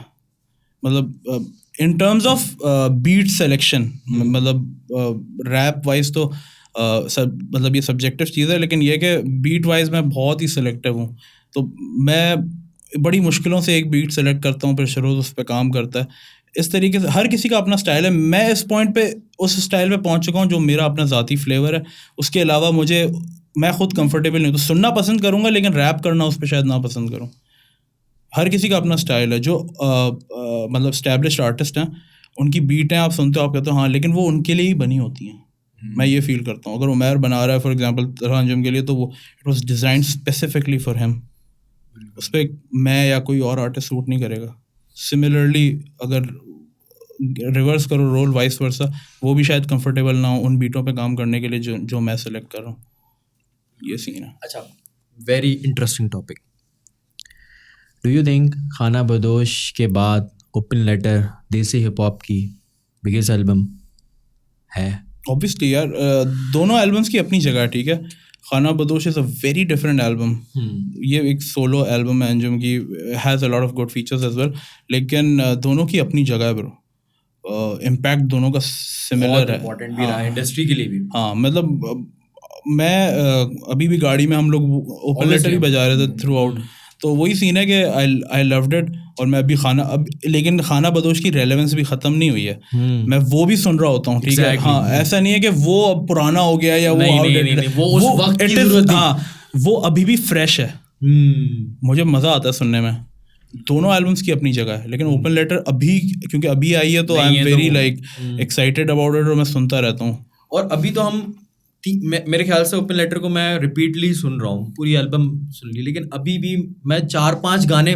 मतलब in terms of beat selection, मतलब रैप वाइज तो मतलब ये सब्जेक्टिव चीज़ है, लेकिन ये कि बीट वाइज मैं बहुत ही सिलेक्टिव हूँ। तो मैं बड़ी मुश्किलों से एक बीट सेलेक्ट करता हूँ, फिर शरोज़ उस पर काम करता है। इस तरीके से हर किसी का अपना स्टाइल है। मैं इस पॉइंट पे उस स्टाइल पे पहुँच चुका हूँ जो मेरा अपना ज़ाती फ्लेवर है। उसके अलावा मैं ख़ुद कंफर्टेबल नहीं हूँ, तो सुनना पसंद करूँगा, लेकिन रैप करना उस पर शायद ना पसंद करूँ। हर किसी का अपना स्टाइल है। जो मतलब एस्टैब्लिश्ड आर्टिस्ट हैं, उनकी बीटें आप सुनते हो, आप कहते हो हाँ, लेकिन वो उनके लिए ही बनी होती हैं। मैं ये फील करता हूँ। अगर उमैर बना रहा है फॉर एग्जांपल तरह अंजुम के लिए, तो वो it was designed specifically for him. उस पर मैं या कोई और आर्टिस्ट सूट नहीं करेगा। सिमिलरली अगर रिवर्स करो रोल, वाइस वर्सा, वो भी शायद कंफर्टेबल ना हो उन बीटों पे काम करने के लिए जो मैं सेलेक्ट कर रहा हूँ। ये सीन है। अच्छा, very interesting topic. Do you think Khanabadosh के बाद open letter desi hip hop की बिगेस्ट एल्बम है? ऑब्वियसली यार, दोनों एल्बम्स की अपनी जगह है, ठीक है। Khanabadosh is a very different album. ये एक सोलो एल्बम है अंजुम की, has a lot of good features as well, लेकिन दोनों की अपनी जगह है ब्रो। इम्पैक्ट दोनों का सिमिलर है, इम्पोर्टेंट भी रहा इंडस्ट्री के लिए भी। हाँ मतलब मैं अभी भी गाड़ी में हम लोग ओपन लेटर ही बजा रहे थे थ्रू आउट। तो वही सीन है कि आई लव्ड इट। और मैं अभी लेकिन खाना बदोश की रेलेवेंस भी ख़त्म नहीं हुई है। मैं वो भी सुन रहा होता हूँ, ठीक है। हाँ, ऐसा नहीं है कि वो अब पुराना हो गया या वो आउटडेटेड है, वो उस वक्त की ज़रूरत थी। हाँ, वो अभी भी फ्रेश है। मुझे मज़ा आता है सुनने में। दोनों एल्बम्स की अपनी जगह है, लेकिन ओपन लेटर अभी क्योंकि अभी आई है, तो I am very like excited about it, और मैं सुनता रहता हूँ। और अभी तो हम मेरे ख्याल से ओपन लेटर को मैं रिपीटली सुन रहा हूँ, पूरी एल्बम सुन ली, लेकिन अभी भी मैं 4-5 गाने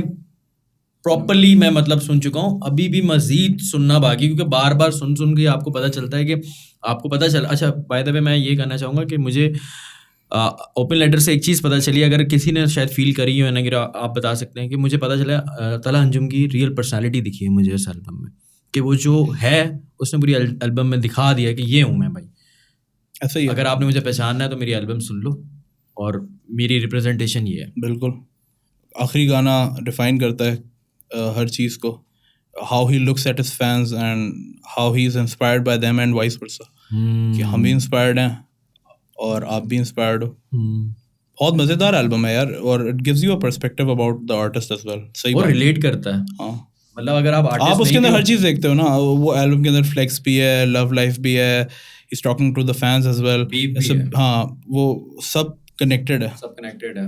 प्रॉपरली मैं मतलब सुन चुका हूँ। अभी भी मज़ीद सुनना बाकी, क्योंकि बार बार सुन के आपको पता चलता है कि आपको पता चला। अच्छा, बाय द वे मैं ये कहना चाहूँगा कि मुझे ओपन लेटर से एक चीज़ पता चली, अगर किसी ने शायद फील करी हो ना, कि आप बता सकते हैं कि मुझे पता चला तलहा अंजुम की रियल पर्सनैलिटी दिखी है मुझे इस एल्बम में, कि वो जो है उसने पूरी एल्बम में दिखा दिया कि ये हूँ मैं भाई। ऐसा ही अगर आपने मुझे पहचानना है तो मेरी एल्बम सुन लो, और मेरी रिप्रेजेंटेशन ये है। बिल्कुल, आखिरी गाना डिफाइन करता है हर चीज़ को, how he looks at his fans and how he is inspired by them and vice versa, कि हम भी इंस्पायर्ड हैं और आप भी इंस्पायर्ड हो। बहुत मज़ेदार एल्बम है यार, और it gives you a perspective about the artist as well. सही और रिलेट करता है। हाँ, मतलब अगर आप उसके अंदर हर चीज़ देखते हो ना। वो एल्बम के अंदर फ्लेक्स भी है, लव लाइफ भी है, he's talking to the fans as well. हाँ, वो सब कनेक्टेड है।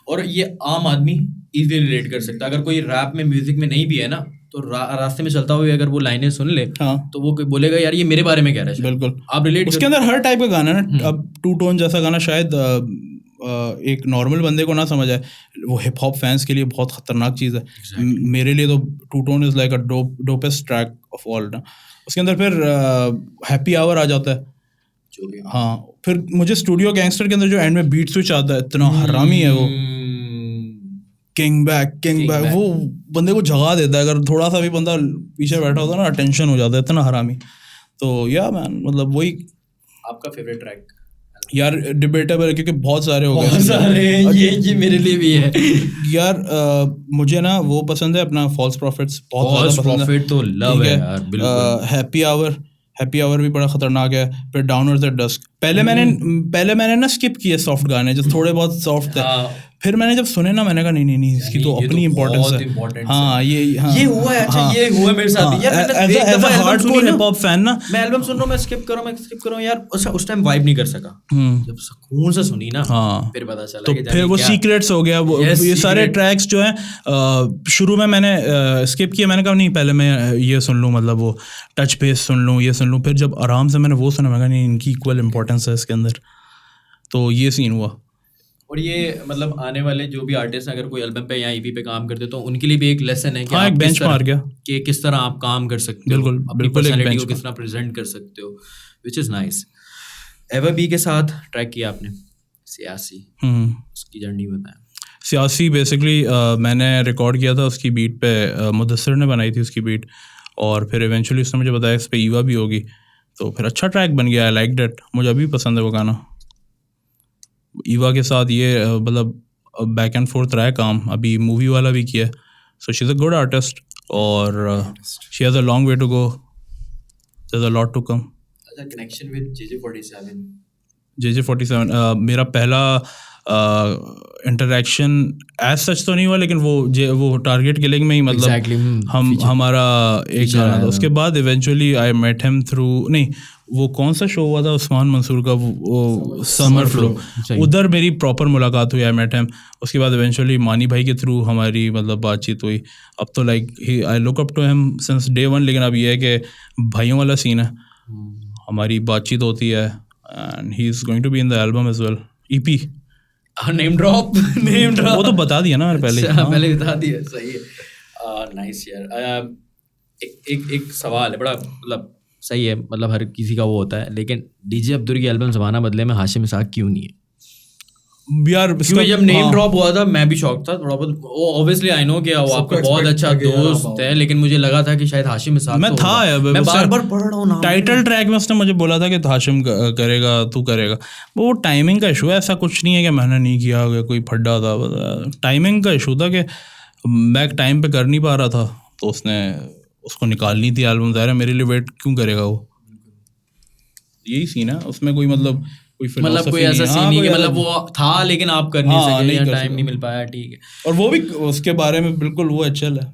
और ये आम आदमी इजीली रिलेट कर सकता है। अगर कोई रैप में म्यूजिक में नहीं भी है ना, तो रास्ते में चलता हुआ अगर वो लाइनें सुन ले, हाँ, तो वो बोलेगा यार ये मेरे बारे में कह रहा है। बिल्कुल, आप रिलेट उसके अंदर हर टाइप का गाना है ना। अब टू टोन जैसा गाना शायद एक नॉर्मल बंदे को ना समझ आए, वो हिप हॉप फैंस के लिए बहुत खतरनाक चीज़ है। मेरे लिए तो two tone is like a dopest track of all ना। उसके अंदर फिर हैप्पी आवर आ जाता है। हाँ, फिर मुझे स्टूडियो गैंगस्टर के अंदर जो एंड में बीट स्विच आता है, इतना हरामी है वो। किंग बैक वो बंदे को जगा देता है। अगर थोड़ा सा भी बंदा पीछे बैठा होता है ना, टेंशन हो जाता है, इतना हरामी। तो या मैन, मतलब वही। आपका फेवरेट ट्रैक? यार डिबेटेबल है, क्योंकि बहुत सारे हो गए। ये मेरे लिए भी है यार। मुझे ना वो पसंद है अपना फॉल्स प्रॉफिट्स, बहुत ज़्यादा पसंद है। तो लव है यार, बिल्कुल। हैप्पी आवर भी बड़ा खतरनाक है। फिर डाउनवर्ड्स एट डस्क, पहले मैंने ना स्किप किए सॉफ्ट गाने जो थोड़े बहुत सॉफ्ट थे। फिर मैंने जब सुने ना मैंने कहा नहीं इसकी तो अपनी इम्पोर्टेंस है। हाँ ये हुआ है। अच्छा ये हुआ मेरे साथ भी यार। मैंने एक दफा हार्डकोर हिप हॉप फैन ना, मैं एल्बम सुन रहा हूँ, मैं स्किप कर रहा हूँ यार। उस टाइम वाइब नहीं कर सका। जब सुकून से सुनी ना फिर पता चला तो कि फिर वो सीक्रेट्स हो गया। ये सारे ट्रैक्स जो हैं शुरू में मैंने स्किप किया। मैंने कहा नहीं पहले मैं ये सुन लूँ, मतलब वो टच बेस सुन लूँ, ये सुन लूँ। फिर जब आराम से मैंने वो सुना, मैं कहा नहीं इनकी इक्वल इम्पोर्टेंस है इसके अंदर। तो ये सीन हुआ। और ये मतलब आने वाले जो भी आर्टिस्ट अगर कोई एल्बम पे या ईपी पे काम करते तो उनके लिए भी एक लेसन है कि हाँ, एक बेंचमार्क है कि किस तरह आप काम कर सकते हो, अपनी पर्सनैलिटी को किस तरह प्रेजेंट कर सकते हो, which is nice. Ever be के साथ ट्रैक किया आपने सियासी, उसकी जर्नी बताएं। सियासी बेसिकली मैंने रिकॉर्ड किया था, उसकी बीट पे मुदस्सिर ने बनाई थी उसकी बीट, और फिर इवेंचुअली उसने मुझे बताया इस पे ईवा भी होगी, तो फिर अच्छा ट्रैक बन गया। आई लाइक दैट, मुझे अभी पसंद है वो गाना। ईवा के साथ ये मतलब बैक एंड फोर्थ रहा है काम, अभी मूवी वाला भी किया। So she is a good artist और she has a long way to go, there is a lot to come. अच्छा, कनेक्शन विद JJ47? JJ47 मेरा पहला इंटरेक्शन एज सच तो नहीं हुआ, लेकिन वो टारगेट किलिंग में ही मतलब हमारा एक गाना था। उसके बाद eventually I met him through, नहीं वो कौन सा शो हुआ था उस्मान मंसूर का, वो समर फ्लो, उधर मेरी प्रॉपर मुलाकात हुई, आई मेट हिम। उसके बाद इवेंचुअली मानी भाई के थ्रू हमारी मतलब बातचीत हुई। अब तो like I look up to him since day one, लेकिन अब ये है कि भाइयों वाला सीन है, हमारी बातचीत होती है। And he is going to be in the album as well, EP। Name drop वो तो बता दिया ना मैंने पहले। पहले बता दिया, सही है। नाइस यार। एक सवाल है बड़ा, मतलब सही है, मतलब हर किसी का वो होता है, लेकिन डीजे अब्दुल की एल्बम ज़माना बदले में हाशिम इसाक क्यों नहीं है यार? क्योंकि जब नेम ड्रॉप हुआ था मैं भी शॉक था थोड़ा बहुत। वो ऑब्वियसली आई नो कि वो आपका बहुत अच्छा दोस्त है, लेकिन मुझे लगा था कि शायद हाशिम इसाक मैं था यार, मैं बार-बार पढ़ रहा हूँ नाम। टाइटल ट्रैक में उसने मुझे बोला था कि हाशिम करेगा, तू करेगा। वो टाइमिंग का इशू है, ऐसा कुछ नहीं है कि मैंने नहीं किया होगा, कोई फड्डा था। टाइमिंग का इशू था कि मैं टाइम पे कर नहीं पा रहा था, तो उसने उसको निकालनी थी एल्बम। ज़ाहिर है मेरे लिए वेट क्यों करेगा वो, यही सीन है उसमें। कोई मतलब कोई ऐसा सीन नहीं कि मतलब वो था लेकिन आप कर नहीं सके या टाइम नहीं मिल पाया, ठीक है। और वो भी उसके बारे में बिल्कुल वो अच्छा है।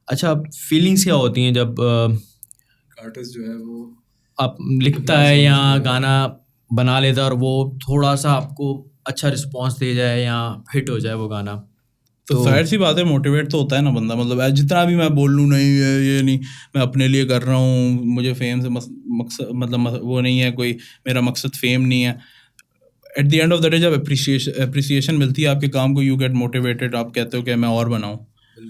अच्छा, फीलिंग्स क्या होती हैं जब आर्टिस्ट जो है वो आप लिखता है या गाना बना लेता है और वो थोड़ा सा आपको अच्छा रिस्पॉन्स दे जाए या हिट हो जाए वो गाना, तो जाहिर सी बात है मोटिवेट तो होता है ना बंदा। मतलब जितना भी मैं बोल लूँ नहीं ये नहीं, मैं अपने लिए कर रहा हूँ, मुझे फेम से मकसद मतलब वो नहीं है, कोई मेरा मकसद फेम नहीं है। Eight the end of the day जब अप्रिसिएशन मिलती है आपके काम को, यू गेट मोटिवेटेड, आप कहते हो कि मैं और बनाऊँ,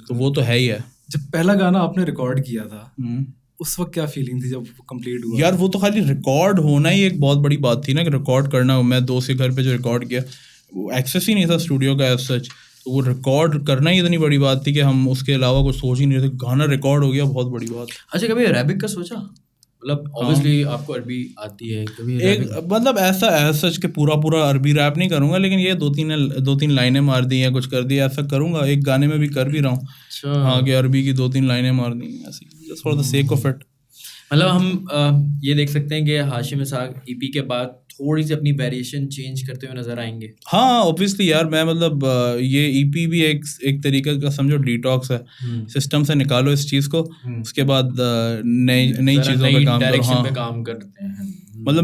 तो वो तो है ही है। जब पहला गाना आपने रिकॉर्ड किया था उस वक्त क्या फीलिंग थी जब कंप्लीट हुआ? यार वो तो खाली रिकॉर्ड होना ही एक बहुत बड़ी बात थी ना, कि रिकॉर्ड करना। मैं दोस्त के घर पे जो रिकॉर्ड किया, वो एक्सेस ही नहीं था स्टूडियो का एज सच, तो वो रिकॉर्ड करना ही इतनी बड़ी बात थी कि हम उसके अलावा कुछ सोच ही नहीं रहे थे। गाना रिकॉर्ड हो गया, बहुत बड़ी बात। अच्छा, कभी अरेबिक का सोचा? मतलब ऑब्वियसली आपको अरबी आती है, कभी एक मतलब ऐसा एज सच के पूरा अरबी रैप नहीं करूँगा, लेकिन ये दो तीन लाइनें मार दी या कुछ कर दिया, ऐसा करूँगा। एक गाने में भी कर भी रहा हूँ। हाँ, कि अरबी की 2-3 लाइनें मार दी ऐसी, just for the sake of it. मतलब हम ये देख सकते हैं कि हाशिम इसाक EP के बाद थोड़ी सी अपनी वेरिएशन चेंज करते हुए नजर आएंगे। हाँ ऑब्वियसली यार, मैं मतलब ये EP भी एक तरीके का समझो डिटॉक्स है। सिस्टम से निकालो इस चीज़ को, उसके बाद नई चीज़ों पे काम करो। हाँ, काम करते हैं। मतलब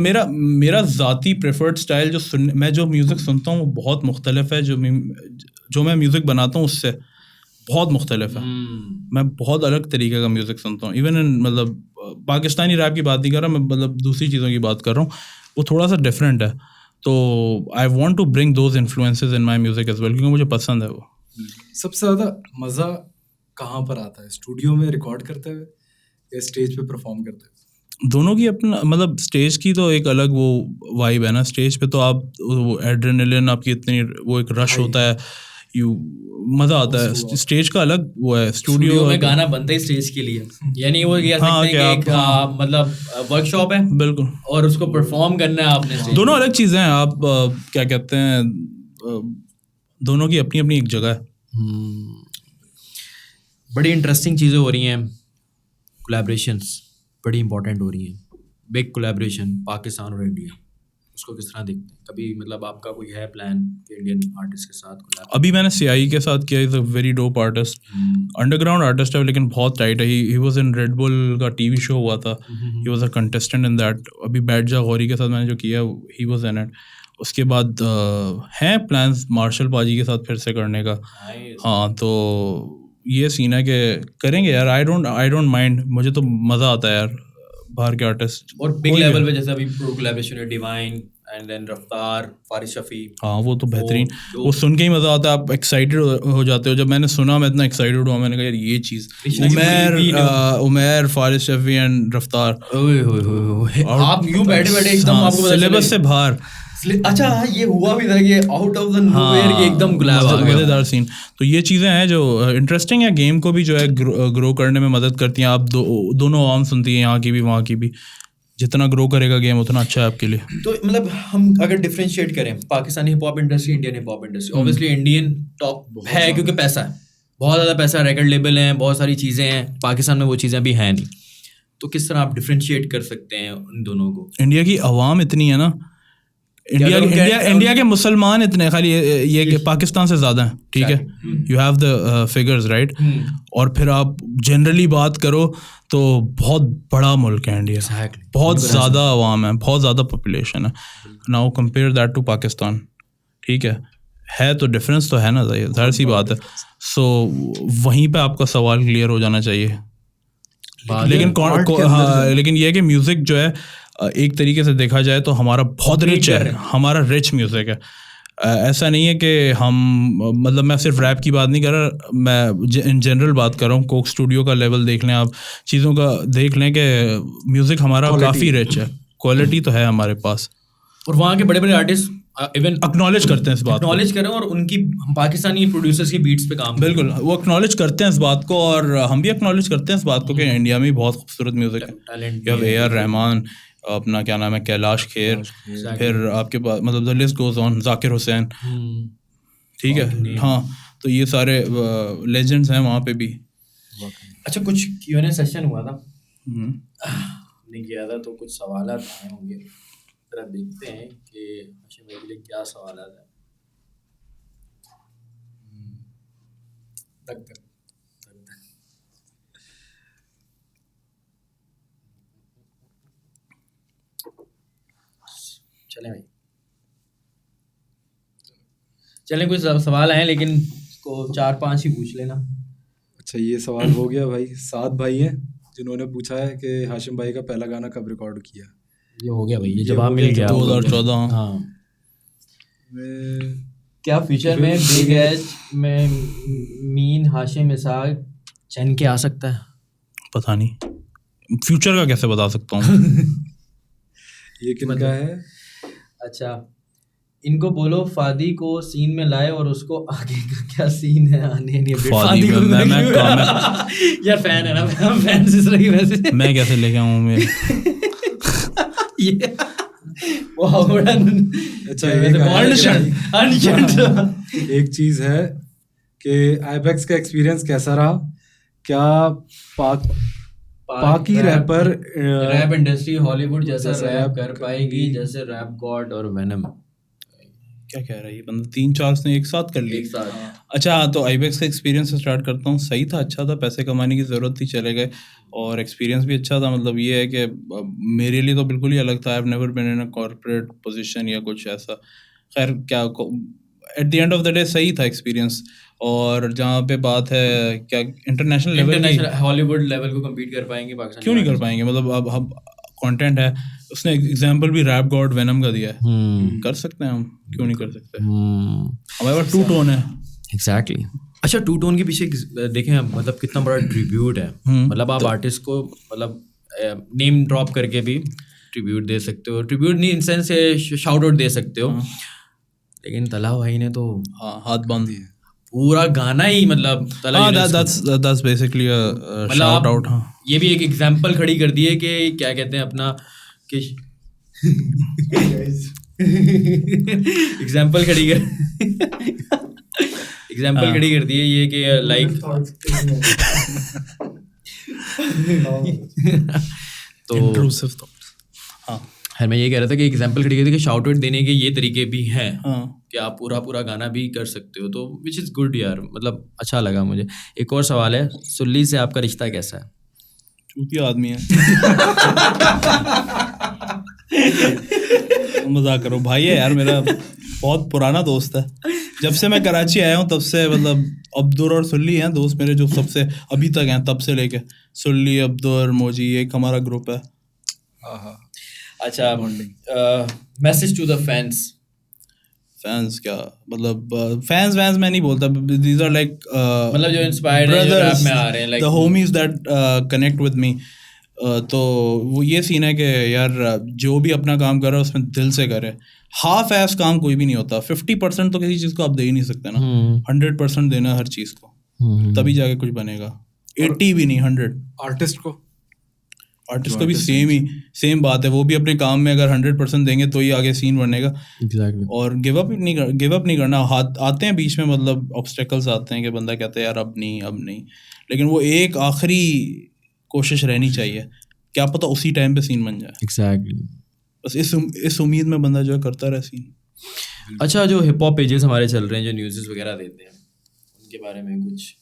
मेरा ज़ाती प्रेफर्ड स्टाइल मैं जो म्यूज़िक सुनता हूँ वो बहुत मुख्तलिफ है, जो मैं म्यूज़िक बनाता हूँ उससे बहुत मुख्तलिफ है। मैं बहुत अलग तरीके का म्यूज़िक सुनता हूँ। इवन मतलब पाकिस्तानी रैप की बात नहीं कर रहा मैं, मतलब दूसरी चीज़ों की बात कर रहा हूँ, वो थोड़ा सा डिफरेंट है। तो I want to bring those influences in my music as well, क्योंकि मुझे पसंद है वो। सबसे ज़्यादा मज़ा कहाँ पर आता है, स्टूडियो में रिकॉर्ड करते हुए या स्टेज पे परफॉर्म करते हुए? दोनों की अपना मतलब, स्टेज की तो एक अलग वो वाइब है ना। स्टेज पे तो आप वो एड्रेनलिन आपकी इतनी वो एक रश होता है, मज़ा आता है। स्टेज का अलग वो है। स्टूडियो में गाना बनता है स्टेज के लिए, यानी वो कह सकते हैं कि एक मतलब वर्कशॉप है बिल्कुल, और उसको परफॉर्म करना है आपने। दोनों अलग चीज़ें हैं। आप क्या कहते हैं, दोनों की अपनी अपनी एक जगह है। बड़ी इंटरेस्टिंग चीज़ें हो रही हैं, कोलैबोरेशंस बड़ी इंपॉर्टेंट हो रही हैं। बिग कोलैबोरेशन पाकिस्तान और इंडिया, उसको किस तरह देखते हैं? कभी मतलब आपका कोई है प्लान कि इंडियन आर्टिस्ट के साथ कोलैब? अभी मैंने CI के साथ किया, is a very dope artist, underground artist है लेकिन बहुत टाइट है। He was in red bull का टीवी शो हुआ था, he was a contestant in that. अभी बैठ जा गौरी के साथ मैंने जो किया ही वाज इन इट। उसके बाद हैं प्लान्स मार्शल पाजी के साथ फिर से करने का। हाँ, तो ये सीन है कि करेंगे यार। आई डोंट माइंड, मुझे तो मज़ा आता है यार बाहर के आर्टिस्ट। और बिग लेवल पे जैसे अभी प्रो कोलैबोरेशन है डिवाइन एंड देन रफ्तार, फारिस शफी। हाँ, वो तो बेहतरीन, वो सुन के ही मज़ा आता है। आप एक्साइटेड हो जाते हो। जब मैंने सुना मैं इतना एक्साइटेड हुआ, मैंने कहा यार ये चीज़ उमैर फारिस शफी एंड रफ्तार, आप यूं बैठे बैठे एकदम आपको पता सिलेबस से बाहर। अच्छा ये हुआ भी था कि आउट ऑफ द नोवेयर के एकदम गुलाब आ गया। मज़ेदार सीन। तो ये चीज़ें हैं जो इंटरेस्टिंग है, गेम को भी जो है ग्रो करने में मदद करती हैं। आप दोनों आवाम सुनती हैं, यहाँ की भी वहाँ की भी। जितना ग्रो करेगा गेम उतना अच्छा है आपके लिए। तो मतलब हम अगर डिफरेंशिएट करें Pakistani hip hop industry, Indian hip hop industry, obviously Indian top है क्योंकि पैसा है, बहुत ज़्यादा पैसा है, रिकॉर्ड लेबल हैं, बहुत सारी चीज़ें हैं। पाकिस्तान में वो चीज़ें भी हैं नहीं। तो किस तरह आप डिफरेंशिएट कर सकते हैं उन दोनों को? इंडिया की आवाम इतनी है ना, इंडिया के मुसलमान इतने, खाली ये कि पाकिस्तान से ज़्यादा हैं, ठीक है। You have the figures right. और फिर आप जनरली बात करो तो बहुत बड़ा मुल्क है इंडिया, बहुत ज़्यादा आवाम है, बहुत ज़्यादा पॉपुलेशन है। Now compare that to Pakistan, ठीक है तो डिफरेंस तो है ना, जाहिर सी बात है। सो वहीं पे आपका सवाल क्लियर हो जाना चाहिए। लेकिन ये है कि म्यूज़िक जो है एक तरीके से देखा जाए तो हमारा बहुत रिच है, हमारा रिच म्यूज़िक है। ऐसा नहीं है कि हम, मतलब मैं सिर्फ रैप की बात नहीं कर रहा, मैं इन जनरल बात कर रहा हूँ। कोक स्टूडियो का लेवल देख लें आप, चीज़ों का देख लें कि म्यूज़िक हमारा काफ़ी रिच है, क्वालिटी तो है हमारे पास। और वहाँ के बड़े बड़े आर्टिस्ट इवन एक्नॉलेज करते हैं इस बात को, एक्नॉलेज करें, और उनकी पाकिस्तानी प्रोड्यूसर्स की बीट्स पे काम, बिल्कुल वो एक्नॉलेज करते हैं इस बात को, और हम भी एक्नॉलेज करते हैं इस बात को कि इंडिया में बहुत खूबसूरत म्यूज़िक है। या AR रहमान, अपना क्या नाम है, कैलाश खेर, फिर आपके पास मतलब the list goes on, Zakir Hussain, ठीक है। हाँ, तो ये सारे लेजेंड्स हैं वहाँ पे भी। अच्छा, कुछ Q&A सेशन हुआ था, नहीं किया था, तो कुछ सवाल आए होंगे, जरा देखते हैं कि हाशिम भाई के लिए क्या सवाल है। चलें कुछ सवाल आए, लेकिन इसको 4-5 ही पूछ लेना। अच्छा, ये सवाल हो गया भाई। 7 भाई हैं जिन्होंने पूछा है कि हाशिम भाई का पहला गाना कब रिकॉर्ड किया। ये हो गया भाई, ये जवाब मिल गया 2014। हाँ, क्या फ्यूचर में बिग एज में मीन हाशिम इसाक चैन के आ सकता है? पता नहीं, फ्यूचर का कैसे बता सकता हूँ। ये किनका है? अच्छा, इनको बोलो फादी को सीन में लाए, और उसको आगे का क्या सीन है आने नहीं। फादी को यार फैन है ना, मैं फैन से रही वैसे, मैं कैसे लेके आऊँ मैं। ये अच्छा, एक चीज है कि आईबेक्स का एक्सपीरियंस कैसा रहा? क्या पाकी रैपर रैप इंडस्ट्री हॉलीवुड जैसा रैप कर पाएगी जैसे रैप गॉड और वेनम? क्या कह रहा है ये बंदा, 3-4 उसने एक साथ कर ली। अच्छा, तो आईबेक्स का एक्सपीरियंस से स्टार्ट करता हूँ। सही था, अच्छा था, पैसे कमाने की ज़रूरत थी, चले गए, और एक्सपीरियंस भी अच्छा था। मतलब ये है कि मेरे लिए तो बिल्कुल ही अलग था। I have never been in a corporate position या कुछ ऐसा। खैर, क्या at the end of the day सही था एक्सपीरियंस। और जहाँ पे बात है क्या इंटरनेशनल लेवल, हॉलीवुड लेवल को कम्पीट कर पाएंगे पाकिस्तान? क्यों नहीं कर पाएंगे? मतलब अब कंटेंट है, उसने एग्जांपल भी रैप गॉड वेनम का दिया है, कर सकते हैं हम, क्यों नहीं कर सकते? हमारे पास 2 टोन है। एग्जैक्टली। अच्छा, 2 टोन के पीछे देखें मतलब कितना बड़ा ट्रिब्यूट है। मतलब आप आर्टिस्ट को मतलब नेम ड्रॉप करके भी ट्रिब्यूट दे सकते हो, ट्रिब्यूट नहीं इन सेंस से शाउट आउट दे सकते हो, लेकिन तला भाई ने तो हाथ बांध दिए, पूरा गाना ही मतलब that's basically a shout out। हाँ, ये भी एक एग्जांपल खड़ी कर दी है कि क्या कहते हैं अपना कि एग्जांपल खड़ी कर दी है ये कि लाइक तो intrusive thoughts। हाँ, खैर मैं ये कह रहा था कि एग्जाम्पल खड़ी की थी कि शाउट आउट देने के ये तरीके भी हैं हाँ कि आप पूरा गाना भी कर सकते हो, तो विच इज़ गुड यार, मतलब अच्छा लगा मुझे। एक और सवाल है, सुल्ली से आपका रिश्ता कैसा है? चूतिया आदमी है। मजाक करो, भाई है यार मेरा, बहुत पुराना दोस्त है। जब से मैं कराची आया हूँ तब से, मतलब अब्दुल और सुल्ली हैं दोस्त मेरे जो सबसे अभी तक हैं, तब से लेके सुल्ली, अब्दुल, मोजी, एक हमारा ग्रुप है। अच्छा, message to the fans. Fans क्या मतलब, फैंस वैंस मैं नहीं बोलता, दीज आर लाइक मतलब जो इंस्पायर्ड है, जो रैप में आ रहे हैं, like the homies that connect with me. तो वो ये सीन है कि यार जो भी अपना काम कर रहा है उसमें दिल से करे। हाफ एस काम कोई भी नहीं होता। 50% तो किसी चीज़ को आप दे ही नहीं सकते ना, 100% देना हर चीज़ को, तभी जाके कुछ बनेगा। 80 भी नहीं, 100। आर्टिस्ट को भी सेम बात है, वो भी अपने काम में अगर 100% देंगे तो ही आगे सीन बनेगा। Exactly. और गिव अप नहीं करना। हाथ आते हैं बीच में, मतलब ऑब्स्टेकल्स आते हैं कि बंदा कहता है यार अब नहीं, लेकिन वो एक आखिरी कोशिश रहनी चाहिए, क्या पता उसी टाइम पे सीन बन जाए। Exactly. बस इस उम्मीद में बंदा जो है करता रहे सीन। अच्छा, जो हिप हॉप पेजेस हमारे चल रहे हैं, जो न्यूज़ वगैरह देते हैं, उनके बारे में कुछ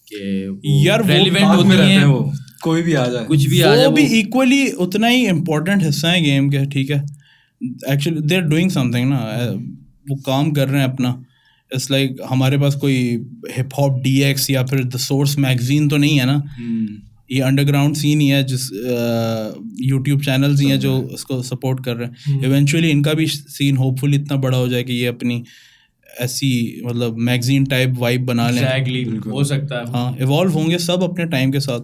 कि यार रेलिवेंट में होती रहते हैं, हैं, वो कोई भी आ जाए, कुछ भी आ जाए, वो भी इक्वली उतना ही इम्पोर्टेंट हिस्सा है गेम के, ठीक है। Actually they are doing something ना, वो काम कर रहे हैं अपना। इट्स लाइक हमारे पास कोई हिप हॉप DX या फिर द सोर्स मैगजीन तो नहीं है ना, ये अंडरग्राउंड सीन ही है, जिस यूट्यूब चैनल्स ही हैं जो उसको सपोर्ट कर रहे हैं। इवेंचुअली इनका भी सीन होपफुली इतना बड़ा हो जाए कि ये अपनी ऐसी मतलब मैगजीन टाइप वाइब बना लें। Exactly, हो सकता है। हाँ, इवॉल्व होंगे सब अपने टाइम के साथ।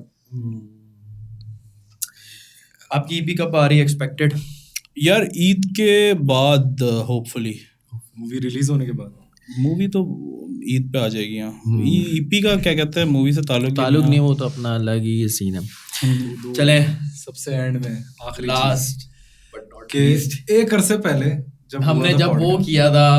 आपकी EP कब आ रही है एक्सपेक्टेड? यार ईद के बाद होपफुली, मूवी रिलीज होने के बाद। मूवी तो ईद पे आ जाएगी। यहाँ EP का क्या कहते हैं, मूवी से ताल्लुक नहीं, वो तो अपना अलग ही सीन है। चले सबसे एंड में आखिरी लास्ट बट नॉट के एक अरसे पहले हमने जब वो किया था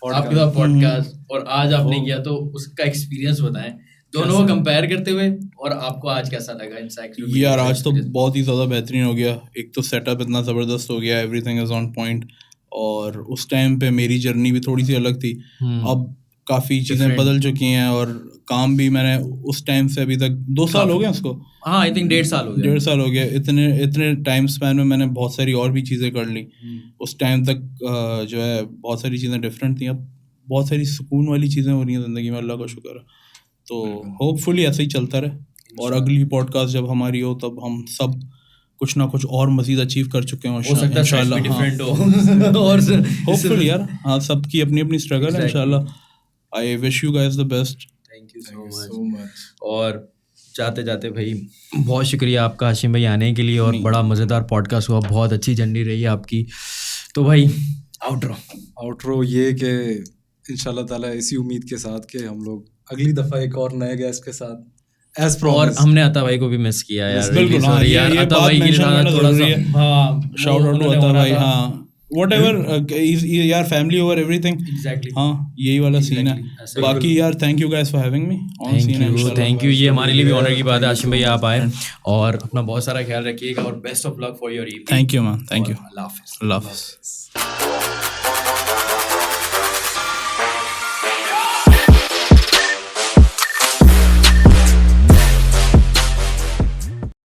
आपका पॉडकास्ट और आज आपने किया, तो उसका एक्सपीरियंस बताएं, दोनों को कंपेयर करते हुए, और आपको आज कैसा लगा इंसाइक्लोपीडिया? यार आज तो बहुत ही ज़्यादा बेहतरीन हो गया। एक तो सेटअप इतना ज़बरदस्त हो गया, एवरीथिंग इज़ ऑन पॉइंट। और उस टाइम पे मेरी जर्नी भी थोड़ी सी अलग थी, अब काफ़ी चीज़ें बदल चुकी हैं, और काम भी मैंने उस टाइम से अभी तक 2 साल हो गए उसको। हाँ, आई थिंक 1.5 साल हो गया। 1.5 साल हो गया। इतने टाइम स्पैन में मैंने बहुत सारी और भी चीज़ें कर ली। उस टाइम तक जो है बहुत सारी चीज़ें डिफरेंट थी, अब बहुत सारी सुकून वाली चीज़ें हो रही हैं ज़िंदगी में, अल्लाह का शुक्र है। तो होपफुली ऐसे ही चलता रहे, और अगली पॉडकास्ट जब हमारी हो तब हम सब कुछ ना कुछ और मज़ीद अचीव कर चुके हों हो सकता है, इंशाल्लाह। डिफरेंट हो और होपफुली यार, हाँ, सबकी अपनी अपनी स्ट्रगल है इंशाल्लाह। I wish you guys the best. Thank you so much. और जाते जाते भाई बहुत शुक्रिया आपका हाशिम भाई आने के लिए, और बड़ा मज़ेदार पॉडकास्ट हुआ, बहुत अच्छी जर्नी रही है आपकी। तो भाई आउटरो ये कि इंशाल्लाह ताला इसी उम्मीद के साथ कि हम लोग अगली दफ़ा एक और नए गेस्ट के साथ एज प्रॉमिस। और हमने अता भाई को भी मिस किया यार, बिल्कुल, हाँ, यार, ये अता भाई की थोड़ा सा हाँ, शाउट आउट टू अता भाई। हाँ, व्हाटएवर यार, फैमिली ओवर एवरीथिंग। एग्जैक्टली, हाँ, यही वाला सीन है। बाकी यार thank you guys for having me on scene. Thank you, ये हमारे लिए भी ऑनर की बात है हाशिम भाई आप आए, और अपना बहुत सारा ख्याल रखिएगा, और best of luck for your Eid. Thank you man, thank you. अल्लाह हाफिज़। अल्लाह हाफिज़।